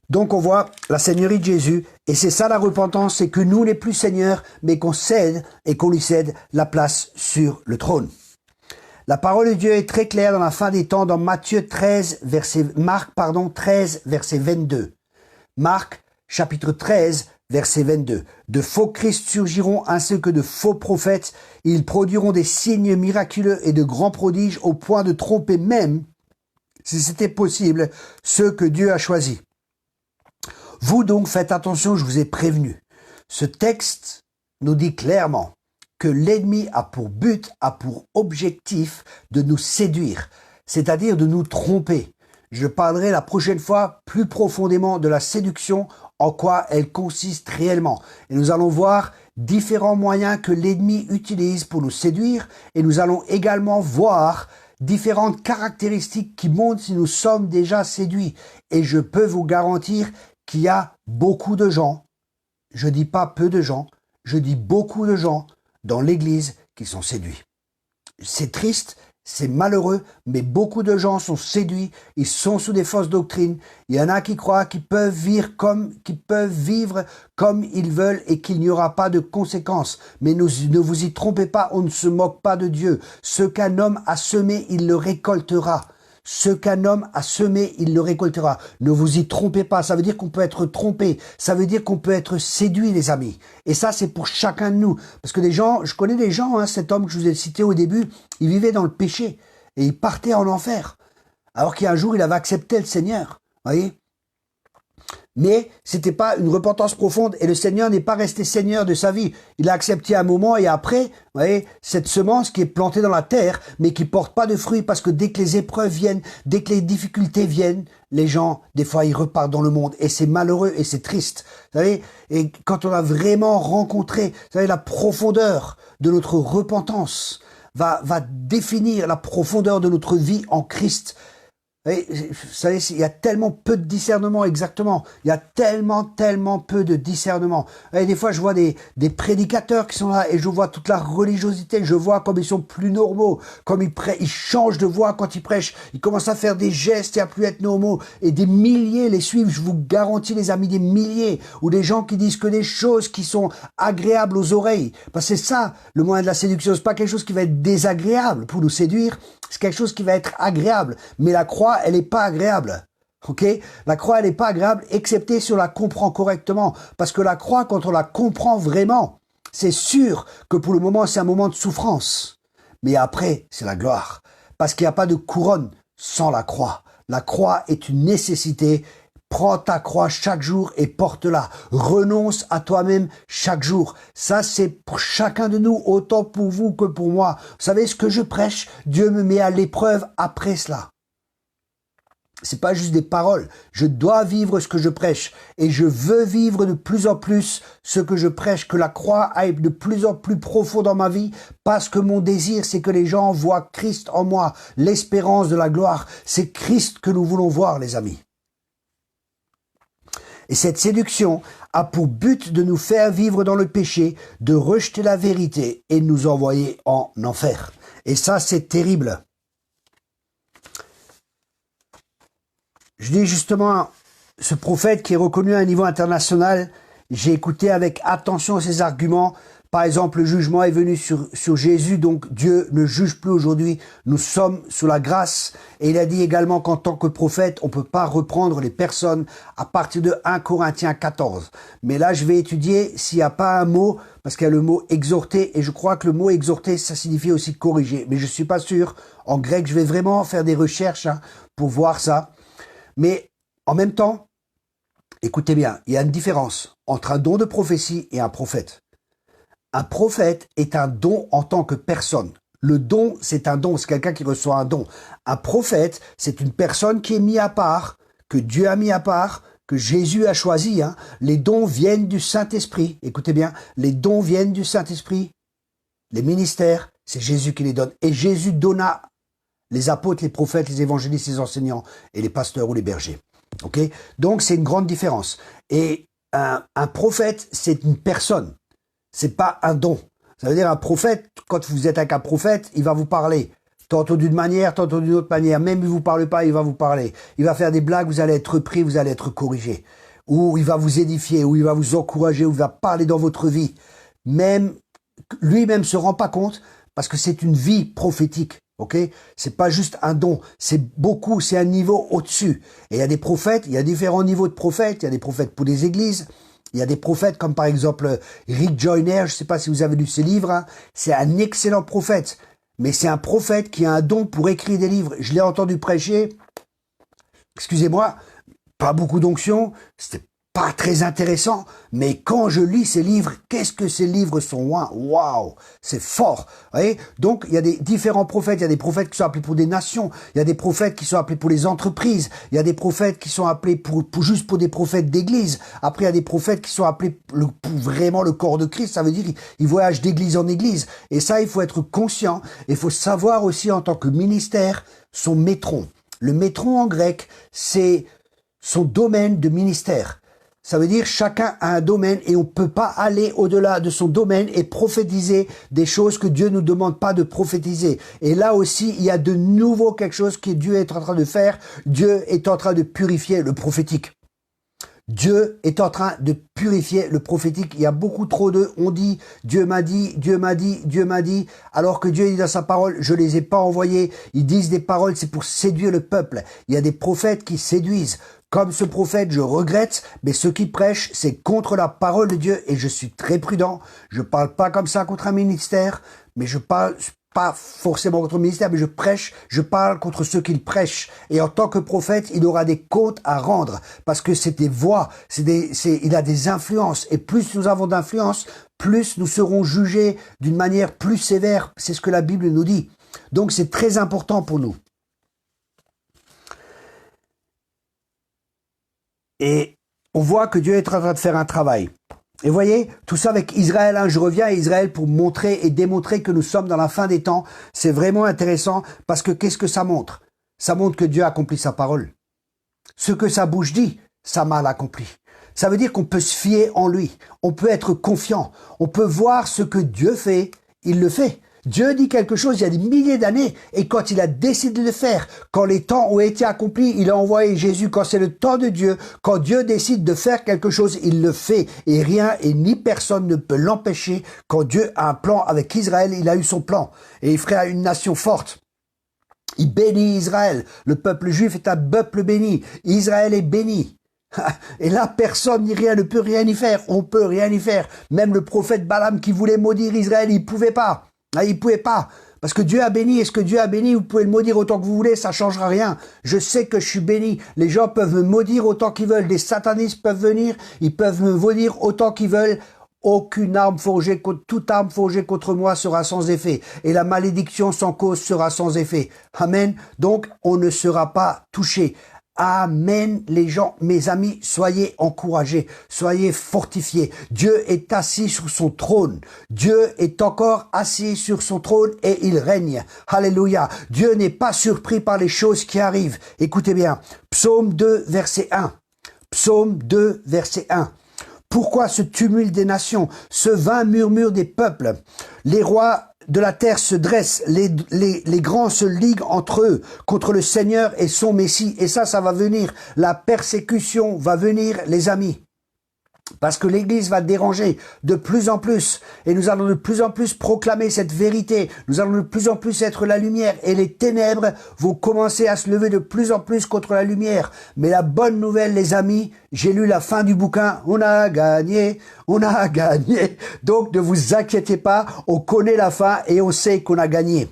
Donc on voit la seigneurie de Jésus. Et c'est ça la repentance, c'est que nous n'est plus Seigneur, mais qu'on cède et qu'on lui cède la place sur le trône. La parole de Dieu est très claire dans la fin des temps, dans Marc 13, verset 22. Marc, chapitre 13, Verset 22. De faux Christ surgiront ainsi que de faux prophètes. Ils produiront des signes miraculeux et de grands prodiges au point de tromper même, si c'était possible, ceux que Dieu a choisis. Vous donc faites attention, je vous ai prévenu. Ce texte nous dit clairement que l'ennemi a pour but, a pour objectif de nous séduire, c'est-à-dire de nous tromper. Je parlerai la prochaine fois plus profondément de la séduction, en quoi elle consiste réellement. Et nous allons voir différents moyens que l'ennemi utilise pour nous séduire, et nous allons également voir différentes caractéristiques qui montrent si nous sommes déjà séduits. Et je peux vous garantir qu'il y a beaucoup de gens, je dis pas peu de gens, je dis beaucoup de gens dans l'Église qui sont séduits. C'est triste, c'est malheureux, mais beaucoup de gens sont séduits, ils sont sous des fausses doctrines. Il y en a qui croient qu'ils peuvent vivre comme ils veulent et qu'il n'y aura pas de conséquences. Mais ne vous y trompez pas, on ne se moque pas de Dieu. Ce qu'un homme a semé, il le récoltera. Ce qu'un homme a semé, il le récoltera. Ne vous y trompez pas. Ça veut dire qu'on peut être trompé. Ça veut dire qu'on peut être séduit, les amis. Et ça, c'est pour chacun de nous. Parce que des gens, je connais des gens, cet homme que je vous ai cité au début, il vivait dans le péché. Et il partait en enfer. Alors qu'un jour, il avait accepté le Seigneur. Voyez ? Mais c'était pas une repentance profonde et le Seigneur n'est pas resté Seigneur de sa vie. Il a accepté un moment et après, vous voyez, cette semence qui est plantée dans la terre, mais qui porte pas de fruits parce que dès que les épreuves viennent, dès que les difficultés viennent, les gens, des fois, ils repartent dans le monde et c'est malheureux et c'est triste. Vous savez, et quand on a vraiment rencontré, vous savez, la profondeur de notre repentance va définir la profondeur de notre vie en Christ. Vous savez, il y a tellement peu de discernement, exactement. Il y a tellement peu de discernement. Et des fois, je vois des prédicateurs qui sont là et je vois toute la religiosité. Je vois comme ils sont plus normaux, comme ils changent de voix quand ils prêchent. Ils commencent à faire des gestes et à plus être normaux. Et des milliers les suivent, je vous garantis, les amis, des milliers. Ou des gens qui disent que des choses qui sont agréables aux oreilles. Parce que c'est ça, le moyen de la séduction. C'est pas quelque chose qui va être désagréable pour nous séduire. C'est quelque chose qui va être agréable. Mais la croix, elle n'est pas agréable. Ok? La croix, elle n'est pas agréable, excepté si on la comprend correctement. Parce que la croix, quand on la comprend vraiment, c'est sûr que pour le moment, c'est un moment de souffrance. Mais après, c'est la gloire. Parce qu'il n'y a pas de couronne sans la croix. La croix est une nécessité. Prends ta croix chaque jour et porte-la. Renonce à toi-même chaque jour. Ça, c'est pour chacun de nous, autant pour vous que pour moi. Vous savez, ce que je prêche, Dieu me met à l'épreuve après cela. C'est pas juste des paroles. Je dois vivre ce que je prêche. Et je veux vivre de plus en plus ce que je prêche, que la croix aille de plus en plus profond dans ma vie, parce que mon désir, c'est que les gens voient Christ en moi, l'espérance de la gloire. C'est Christ que nous voulons voir, les amis. Et cette séduction a pour but de nous faire vivre dans le péché, de rejeter la vérité et de nous envoyer en enfer. Et ça, c'est terrible. Je dis justement, ce prophète qui est reconnu à un niveau international, j'ai écouté avec attention ses arguments. Par exemple, le jugement est venu sur Jésus, donc Dieu ne juge plus aujourd'hui. Nous sommes sous la grâce. Et il a dit également qu'en tant que prophète, on ne peut pas reprendre les personnes à partir de 1 Corinthiens 14. Mais là, je vais étudier s'il n'y a pas un mot, parce qu'il y a le mot exhorter, et je crois que le mot exhorter, ça signifie aussi corriger. Mais je ne suis pas sûr. En grec, je vais vraiment faire des recherches pour voir ça. Mais en même temps, écoutez bien, il y a une différence entre un don de prophétie et un prophète. Un prophète est un don en tant que personne. Le don, c'est un don, c'est quelqu'un qui reçoit un don. Un prophète, c'est une personne qui est mise à part, que Dieu a mis à part, que Jésus a choisi. Les dons viennent du Saint-Esprit. Écoutez bien, les dons viennent du Saint-Esprit. Les ministères, c'est Jésus qui les donne. Et Jésus donna les apôtres, les prophètes, les évangélistes, les enseignants et les pasteurs ou les bergers. Ok? Donc, c'est une grande différence. Et un prophète, c'est une personne. C'est pas un don. Ça veut dire un prophète, quand vous êtes avec un prophète, il va vous parler. Tantôt d'une manière, tantôt d'une autre manière. Même il vous parle pas, il va vous parler. Il va faire des blagues, vous allez être repris, vous allez être corrigé. Ou il va vous édifier, ou il va vous encourager, ou il va parler dans votre vie. Même, lui-même se rend pas compte, parce que c'est une vie prophétique. Ok? C'est pas juste un don. C'est beaucoup, c'est un niveau au-dessus. Et il y a des prophètes, il y a différents niveaux de prophètes. Il y a des prophètes pour les églises. Il y a des prophètes comme par exemple Rick Joyner, je ne sais pas si vous avez lu ses livres, hein. C'est un excellent prophète. Mais c'est un prophète qui a un don pour écrire des livres. Je l'ai entendu prêcher, excusez-moi, pas beaucoup d'onction, c'était pas très intéressant, mais quand je lis ces livres, qu'est-ce que ces livres sont loin. Waouh, c'est fort. Vous voyez, donc il y a des différents prophètes. Il y a des prophètes qui sont appelés pour des nations. Il y a des prophètes qui sont appelés pour les entreprises. Il y a des prophètes qui sont appelés juste pour des prophètes d'église. Après, il y a des prophètes qui sont appelés pour vraiment le corps de Christ. Ça veut dire qu'ils voyagent d'église en église. Et ça, il faut être conscient. Il faut savoir aussi en tant que ministère son métron. Le métron en grec, c'est son domaine de ministère. Ça veut dire chacun a un domaine et on ne peut pas aller au-delà de son domaine et prophétiser des choses que Dieu ne nous demande pas de prophétiser. Et là aussi, il y a de nouveau quelque chose que Dieu est en train de faire. Dieu est en train de purifier le prophétique. Dieu est en train de purifier le prophétique. Il y a beaucoup trop de « on dit, Dieu m'a dit, Dieu m'a dit, Dieu m'a dit », alors que Dieu dit dans sa parole « je les ai pas envoyés ». Ils disent des paroles, c'est pour séduire le peuple. Il y a des prophètes qui séduisent. Comme ce prophète, je regrette, mais ce qui prêche, c'est contre la parole de Dieu et je suis très prudent. Je parle pas comme ça contre un ministère, mais je parle pas forcément contre le ministère, mais je parle contre ceux qu'il prêche. Et en tant que prophète, il aura des comptes à rendre parce que c'est des voix, il a des influences. Et plus nous avons d'influence, plus nous serons jugés d'une manière plus sévère. C'est ce que la Bible nous dit. Donc c'est très important pour nous. Et on voit que Dieu est en train de faire un travail. Et voyez, tout ça avec Israël, hein, je reviens à Israël pour montrer et démontrer que nous sommes dans la fin des temps. C'est vraiment intéressant parce que qu'est-ce que ça montre? Ça montre que Dieu accomplit sa parole. Ce que sa bouche dit, sa main l'accomplit. Ça veut dire qu'on peut se fier en lui. On peut être confiant. On peut voir ce que Dieu fait, il le fait. Dieu dit quelque chose il y a des milliers d'années et quand il a décidé de le faire, quand les temps ont été accomplis, il a envoyé Jésus. Quand c'est le temps de Dieu, quand Dieu décide de faire quelque chose, il le fait et rien et ni personne ne peut l'empêcher. Quand Dieu a un plan avec Israël, il a eu son plan et il ferait une nation forte. Il bénit Israël. Le peuple juif est un peuple béni. Israël est béni. Et là, personne ni rien ne peut rien y faire. On peut rien y faire. Même le prophète Balaam qui voulait maudire Israël, il pouvait pas. Il pouvait pas. Parce que Dieu a béni. Et ce que Dieu a béni, vous pouvez le maudire autant que vous voulez. Ça changera rien. Je sais que je suis béni. Les gens peuvent me maudire autant qu'ils veulent. Des satanistes peuvent venir. Ils peuvent me maudire autant qu'ils veulent. Aucune arme forgée, toute arme forgée contre moi sera sans effet. Et la malédiction sans cause sera sans effet. Amen. Donc, on ne sera pas touché. Amen, les gens, mes amis, soyez encouragés, soyez fortifiés. Dieu est assis sur son trône. Dieu est encore assis sur son trône et il règne. Alléluia. Dieu n'est pas surpris par les choses qui arrivent. Écoutez bien. Psaume 2, verset 1. Psaume 2, verset 1. Pourquoi ce tumulte des nations, ce vain murmure des peuples? Les rois de la terre se dressent, les grands se liguent entre eux contre le Seigneur et son Messie. Et ça va venir. La persécution va venir, les amis. Parce que l'Église va déranger de plus en plus. Et nous allons de plus en plus proclamer cette vérité. Nous allons de plus en plus être la lumière. Et les ténèbres vont commencer à se lever de plus en plus contre la lumière. Mais la bonne nouvelle, les amis, j'ai lu la fin du bouquin. On a gagné, on a gagné. Donc ne vous inquiétez pas, on connaît la fin et on sait qu'on a gagné.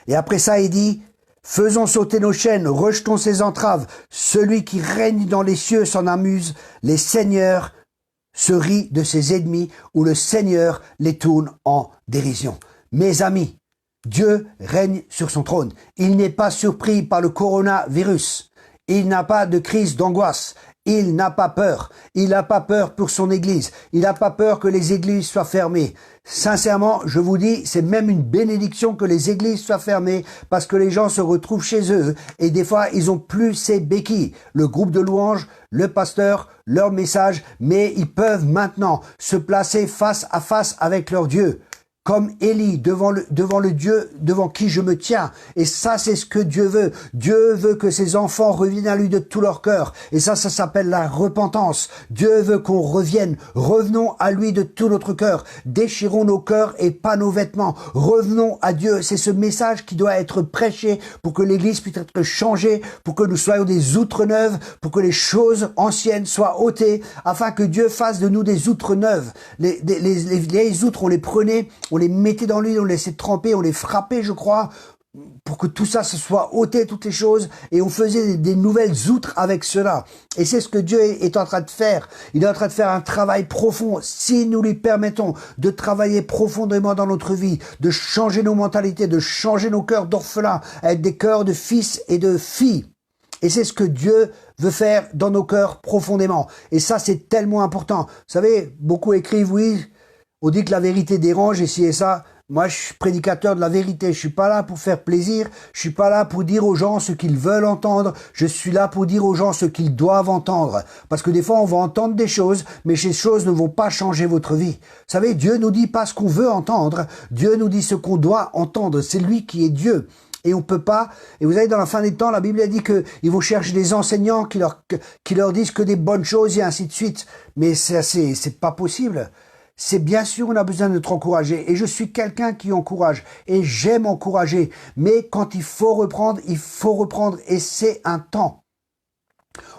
Et après ça, il dit... Faisons sauter nos chaînes, rejetons ses entraves. Celui qui règne dans les cieux s'en amuse. Les seigneurs se rient de ses ennemis ou le Seigneur les tourne en dérision. Mes amis, Dieu règne sur son trône. Il n'est pas surpris par le coronavirus. Il n'a pas de crise d'angoisse. Il n'a pas peur. Il n'a pas peur pour son église. Il n'a pas peur que les églises soient fermées. Sincèrement, je vous dis, c'est même une bénédiction que les églises soient fermées parce que les gens se retrouvent chez eux et des fois, ils ont plus ces béquilles. Le groupe de louanges, le pasteur, leur message, mais ils peuvent maintenant se placer face à face avec leur Dieu. comme Élie, devant le Dieu devant qui je me tiens. Et ça, c'est ce que Dieu veut. Dieu veut que ses enfants reviennent à lui de tout leur cœur. Et ça s'appelle la repentance. Dieu veut qu'on revienne. Revenons à lui de tout notre cœur. Déchirons nos cœurs et pas nos vêtements. Revenons à Dieu. C'est ce message qui doit être prêché pour que l'Église puisse être changée, pour que nous soyons des outres neuves, pour que les choses anciennes soient ôtées, afin que Dieu fasse de nous des outres neuves. Les vieilles outres, on les prenait, on les mettait dans l'huile, on les laissait tremper, on les frappait, je crois, pour que tout ça se soit ôté, toutes les choses, et on faisait des nouvelles outres avec cela. Et c'est ce que Dieu est en train de faire. Il est en train de faire un travail profond. Si nous lui permettons de travailler profondément dans notre vie, de changer nos mentalités, de changer nos cœurs d'orphelins, avec des cœurs de fils et de filles. Et c'est ce que Dieu veut faire dans nos cœurs profondément. Et ça, c'est tellement important. Vous savez, beaucoup écrivent, oui, on dit que la vérité dérange, et ci et ça. Moi, je suis prédicateur de la vérité. Je suis pas là pour faire plaisir. Je suis pas là pour dire aux gens ce qu'ils veulent entendre. Je suis là pour dire aux gens ce qu'ils doivent entendre. Parce que des fois, on va entendre des choses, mais ces choses ne vont pas changer votre vie. Vous savez, Dieu nous dit pas ce qu'on veut entendre. Dieu nous dit ce qu'on doit entendre. C'est lui qui est Dieu. Et on peut pas. Et vous savez, dans la fin des temps, la Bible a dit qu'ils vont chercher des enseignants qui leur disent que des bonnes choses et ainsi de suite. Mais c'est pas possible. C'est bien sûr, on a besoin d'être encouragé. Et je suis quelqu'un qui encourage. Et j'aime encourager. Mais quand il faut reprendre, et c'est un temps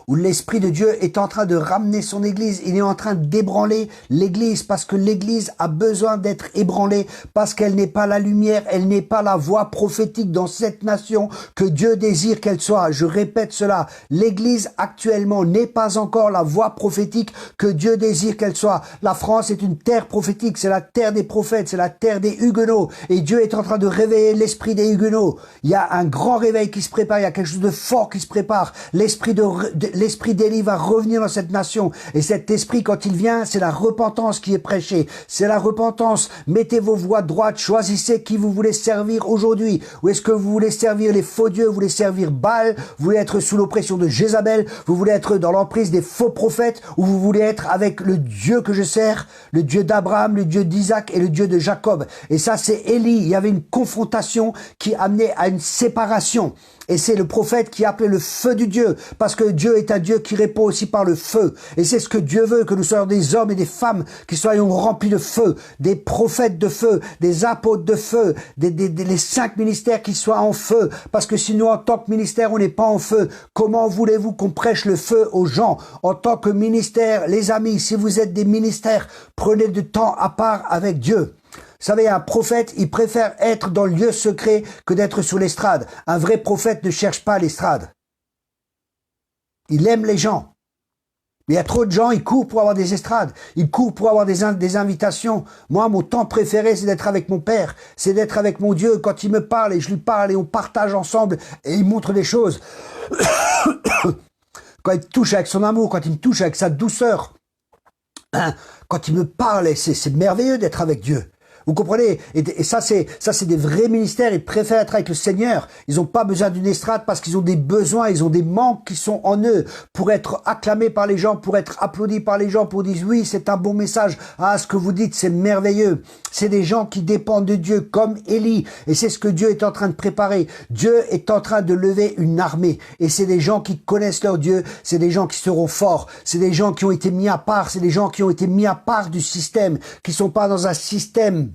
où l'Esprit de Dieu est en train de ramener son Église. Il est en train d'ébranler l'Église parce que l'Église a besoin d'être ébranlée parce qu'elle n'est pas la lumière, elle n'est pas la voix prophétique dans cette nation que Dieu désire qu'elle soit. Je répète cela. L'Église actuellement n'est pas encore la voix prophétique que Dieu désire qu'elle soit. La France est une terre prophétique, c'est la terre des prophètes, c'est la terre des Huguenots. Et Dieu est en train de réveiller l'esprit des Huguenots. Il y a un grand réveil qui se prépare, il y a quelque chose de fort qui se prépare. L'esprit d'Élie va revenir dans cette nation. Et cet esprit, quand il vient, c'est la repentance qui est prêchée. C'est la repentance. Mettez vos voies droites. Choisissez qui vous voulez servir aujourd'hui. Ou est-ce que vous voulez servir les faux dieux? Vous voulez servir Baal? Vous voulez être sous l'oppression de Jézabel? Vous voulez être dans l'emprise des faux prophètes? Ou vous voulez être avec le Dieu que je sers? Le Dieu d'Abraham, le Dieu d'Isaac et le Dieu de Jacob. Et ça, c'est Élie. Il y avait une confrontation qui amenait à une séparation. Et c'est le prophète qui appelait le feu du Dieu, parce que Dieu est un Dieu qui répond aussi par le feu. Et c'est ce que Dieu veut, que nous soyons des hommes et des femmes qui soyons remplis de feu, des prophètes de feu, des apôtres de feu, les 5 ministères qui soient en feu. Parce que sinon, en tant que ministère, on n'est pas en feu. Comment voulez-vous qu'on prêche le feu aux gens? En tant que ministère, les amis, si vous êtes des ministères, prenez du temps à part avec Dieu. Vous savez, un prophète, il préfère être dans le lieu secret que d'être sur l'estrade. Un vrai prophète ne cherche pas l'estrade. Il aime les gens. Mais il y a trop de gens, ils courent pour avoir des estrades. Ils courent pour avoir des invitations. Moi, mon temps préféré, c'est d'être avec mon Père. C'est d'être avec mon Dieu. Quand il me parle et je lui parle et on partage ensemble et il montre des choses. Quand il me touche avec son amour, quand il me touche avec sa douceur. Quand il me parle, c'est merveilleux d'être avec Dieu. Vous comprenez? Et ça, c'est des vrais ministères. Ils préfèrent être avec le Seigneur. Ils n'ont pas besoin d'une estrade parce qu'ils ont des besoins, ils ont des manques qui sont en eux pour être acclamés par les gens, pour être applaudis par les gens, pour dire oui, c'est un bon message. Ah, ce que vous dites, c'est merveilleux. C'est des gens qui dépendent de Dieu, comme Élie. Et c'est ce que Dieu est en train de préparer. Dieu est en train de lever une armée. Et c'est des gens qui connaissent leur Dieu. C'est des gens qui seront forts. C'est des gens qui ont été mis à part. C'est des gens qui ont été mis à part du système, qui sont pas dans un système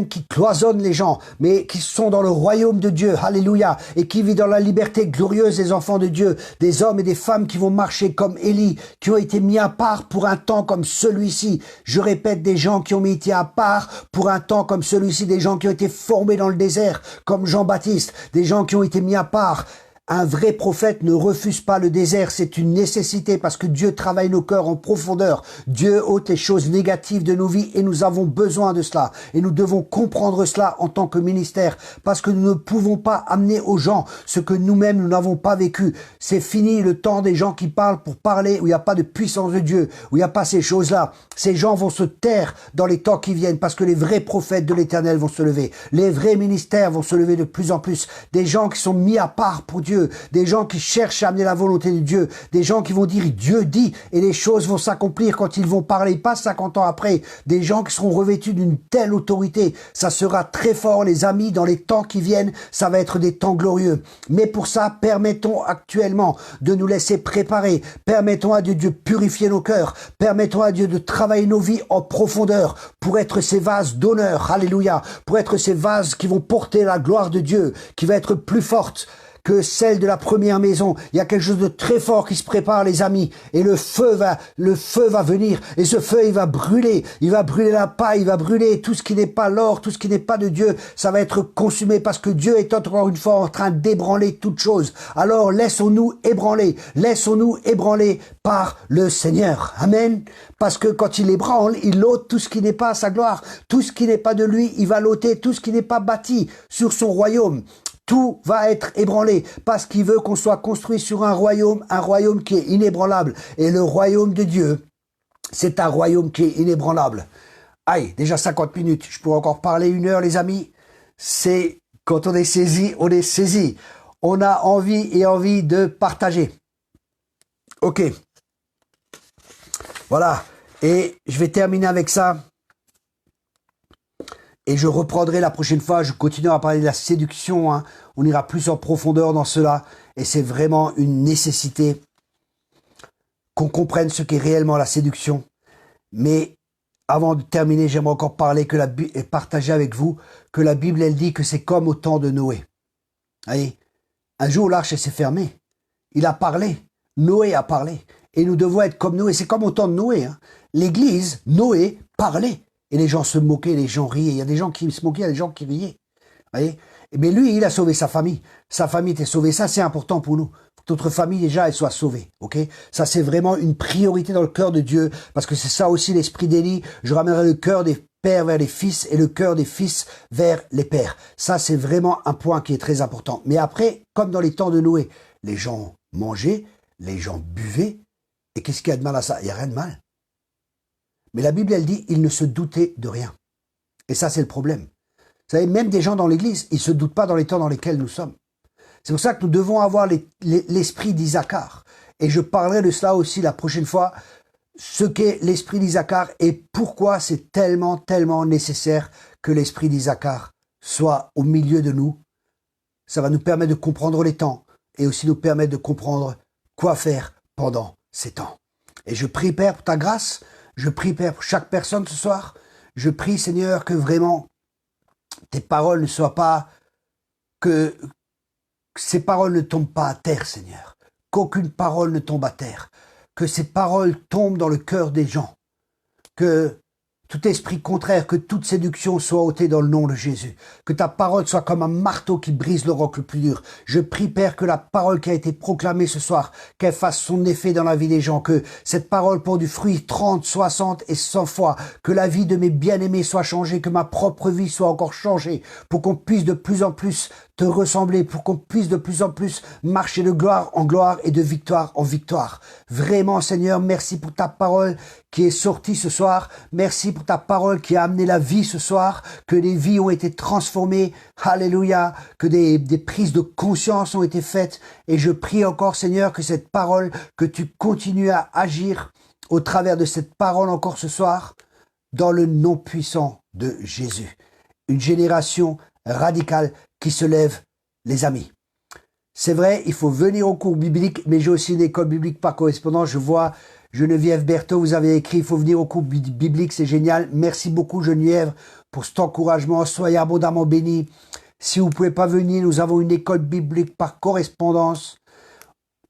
qui cloisonne les gens, mais qui sont dans le royaume de Dieu, alléluia, et qui vit dans la liberté glorieuse des enfants de Dieu, des hommes et des femmes qui vont marcher comme Élie, qui ont été mis à part pour un temps comme celui-ci. Je répète, des gens qui ont été à part pour un temps comme celui-ci, des gens qui ont été formés dans le désert, comme Jean-Baptiste, des gens qui ont été mis à part. Un vrai prophète ne refuse pas le désert, c'est une nécessité parce que Dieu travaille nos cœurs en profondeur. Dieu ôte les choses négatives de nos vies et nous avons besoin de cela. Et nous devons comprendre cela en tant que ministère parce que nous ne pouvons pas amener aux gens ce que nous-mêmes nous n'avons pas vécu. C'est fini le temps des gens qui parlent pour parler où il n'y a pas de puissance de Dieu, où il n'y a pas ces choses-là. Ces gens vont se taire dans les temps qui viennent parce que les vrais prophètes de l'Éternel vont se lever. Les vrais ministères vont se lever de plus en plus. Des gens qui sont mis à part pour Dieu. Dieu, des gens qui cherchent à amener la volonté de Dieu, des gens qui vont dire Dieu dit et les choses vont s'accomplir quand ils vont parler, pas 50 ans après, des gens qui seront revêtus d'une telle autorité. Ça sera très fort, les amis, dans les temps qui viennent, ça va être des temps glorieux. Mais pour ça, permettons actuellement de nous laisser préparer, permettons à Dieu de purifier nos cœurs, permettons à Dieu de travailler nos vies en profondeur pour être ces vases d'honneur, alléluia, pour être ces vases qui vont porter la gloire de Dieu, qui va être plus forte que celle de la première maison. Il y a quelque chose de très fort qui se prépare, les amis, et le feu va venir, et ce feu, il va brûler la paille, il va brûler tout ce qui n'est pas l'or, tout ce qui n'est pas de Dieu, ça va être consumé parce que Dieu est encore une fois en train d'ébranler toutes choses. Alors laissons-nous ébranler par le Seigneur. Amen. Parce que quand il ébranle, il ôte tout ce qui n'est pas à sa gloire, tout ce qui n'est pas de lui, il va l'ôter, tout ce qui n'est pas bâti sur son royaume. Tout va être ébranlé parce qu'il veut qu'on soit construit sur un royaume qui est inébranlable. Et le royaume de Dieu, c'est un royaume qui est inébranlable. Aïe, déjà 50 minutes, je pourrais encore parler 1 heure, les amis. C'est quand on est saisi, on est saisi. On a envie de partager. Ok. Voilà. Et je vais terminer avec ça. Et je reprendrai la prochaine fois, je continuerai à parler de la séduction, hein. On ira plus en profondeur dans cela, et c'est vraiment une nécessité qu'on comprenne ce qu'est réellement la séduction. Mais avant de terminer, j'aimerais encore parler et partager avec vous que la Bible, elle dit que c'est comme au temps de Noé. Voyez, un jour l'arche s'est fermée, il a parlé, Noé a parlé, et nous devons être comme Noé, c'est comme au temps de Noé, hein. L'église, Noé, parlait. Et les gens se moquaient, les gens riaient. Il y a des gens qui se moquaient, il y a des gens qui riaient. Voyez. Mais lui, il a sauvé sa famille. Sa famille était sauvée. Ça, c'est important pour nous. Que notre famille, déjà, elle soit sauvée. Ok. Ça, c'est vraiment une priorité dans le cœur de Dieu. Parce que c'est ça aussi l'esprit d'Élie. Je ramènerai le cœur des pères vers les fils et le cœur des fils vers les pères. Ça, c'est vraiment un point qui est très important. Mais après, comme dans les temps de Noé, les gens mangeaient, les gens buvaient. Et qu'est-ce qu'il y a de mal à ça? Il n'y a rien de mal. Mais la Bible, elle dit, ils ne se doutaient de rien. Et ça, c'est le problème. Vous savez, même des gens dans l'église, ils ne se doutent pas dans les temps dans lesquels nous sommes. C'est pour ça que nous devons avoir l'esprit d'Isaacar. Et je parlerai de cela aussi la prochaine fois, ce qu'est l'esprit d'Isaacar et pourquoi c'est tellement, tellement nécessaire que l'esprit d'Isaacar soit au milieu de nous. Ça va nous permettre de comprendre les temps et aussi nous permettre de comprendre quoi faire pendant ces temps. Et je prie, Père, pour ta grâce. Je prie, Père, pour chaque personne ce soir. Je prie, Seigneur, que vraiment tes paroles ne soient pas, que ces paroles ne tombent pas à terre, Seigneur. Qu'aucune parole ne tombe à terre. Que ces paroles tombent dans le cœur des gens. Que tout esprit contraire, que toute séduction soit ôtée dans le nom de Jésus. Que ta parole soit comme un marteau qui brise le roc le plus dur. Je prie, Père, que la parole qui a été proclamée ce soir, qu'elle fasse son effet dans la vie des gens. Que cette parole porte du fruit 30, 60 et 100 fois. Que la vie de mes bien-aimés soit changée. Que ma propre vie soit encore changée. Pour qu'on puisse de plus en plus te ressembler. Pour qu'on puisse de plus en plus marcher de gloire en gloire et de victoire en victoire. Vraiment, Seigneur, merci pour ta parole qui est sortie ce soir. Merci pour ta parole qui a amené la vie ce soir, que des vies ont été transformées, alléluia, que des prises de conscience ont été faites. Et je prie encore, Seigneur, que cette parole, que tu continues à agir au travers de cette parole encore ce soir, dans le nom puissant de Jésus. Une génération radicale qui se lève, les amis. C'est vrai, il faut venir au cours biblique, mais j'ai aussi une école biblique par correspondance. Je vois Geneviève Berthaud, vous avez écrit, il faut venir au cours biblique, c'est génial. Merci beaucoup Geneviève pour cet encouragement. Soyez abondamment bénis. Si vous ne pouvez pas venir, nous avons une école biblique par correspondance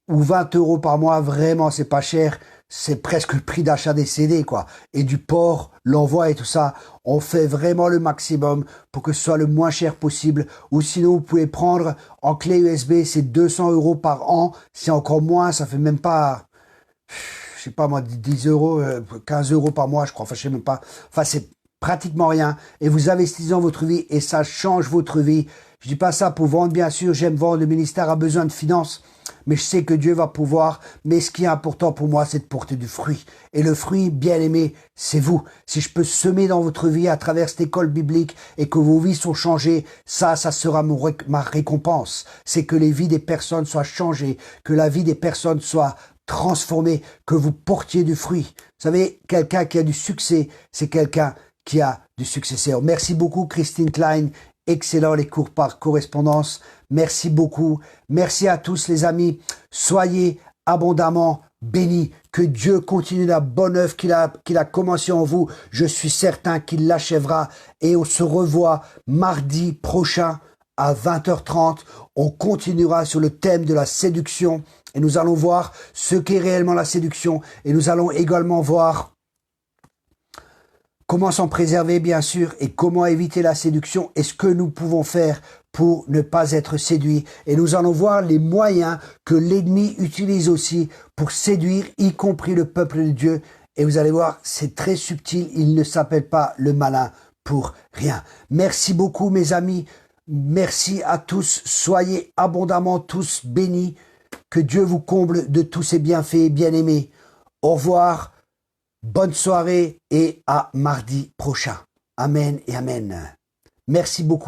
ou 20 € par mois. Vraiment, c'est pas cher. C'est presque le prix d'achat des CD, quoi. Et du port, l'envoi et tout ça. On fait vraiment le maximum pour que ce soit le moins cher possible. Ou sinon, vous pouvez prendre en clé USB, c'est 200 € par an. C'est encore moins, ça fait même pas, je sais pas moi, 10 €, 15 € par mois, je crois. Enfin, je sais même pas. Enfin, c'est pratiquement rien. Et vous investissez dans votre vie et ça change votre vie. Je dis pas ça pour vendre, bien sûr. J'aime vendre. Le ministère a besoin de finances. mais je sais que Dieu va pouvoir. Mais ce qui est important pour moi, c'est de porter du fruit. Et le fruit, bien aimé, c'est vous. Si je peux semer dans votre vie à travers cette école biblique et que vos vies sont changées, ça sera ma récompense. C'est que les vies des personnes soient changées, que la vie des personnes soit transformée, que vous portiez du fruit. Vous savez, quelqu'un qui a du succès, c'est quelqu'un qui a du successeur. Merci beaucoup, Christine Klein. Excellent les cours par correspondance. Merci beaucoup. Merci à tous les amis. Soyez abondamment bénis. Que Dieu continue la bonne œuvre qu'il a commencé en vous. Je suis certain qu'il l'achèvera. Et on se revoit mardi prochain à 20h30. On continuera sur le thème de la séduction. Et nous allons voir ce qu'est réellement la séduction. Et nous allons également voir comment s'en préserver, bien sûr, et comment éviter la séduction et ce que nous pouvons faire pour ne pas être séduits. Et nous allons voir les moyens que l'ennemi utilise aussi pour séduire, y compris le peuple de Dieu. Et vous allez voir, c'est très subtil, il ne s'appelle pas le malin pour rien. Merci beaucoup, mes amis. Merci à tous. Soyez abondamment tous bénis. Que Dieu vous comble de tous ses bienfaits, bien-aimés. Au revoir. Bonne soirée et à mardi prochain. Amen et amen. Merci beaucoup.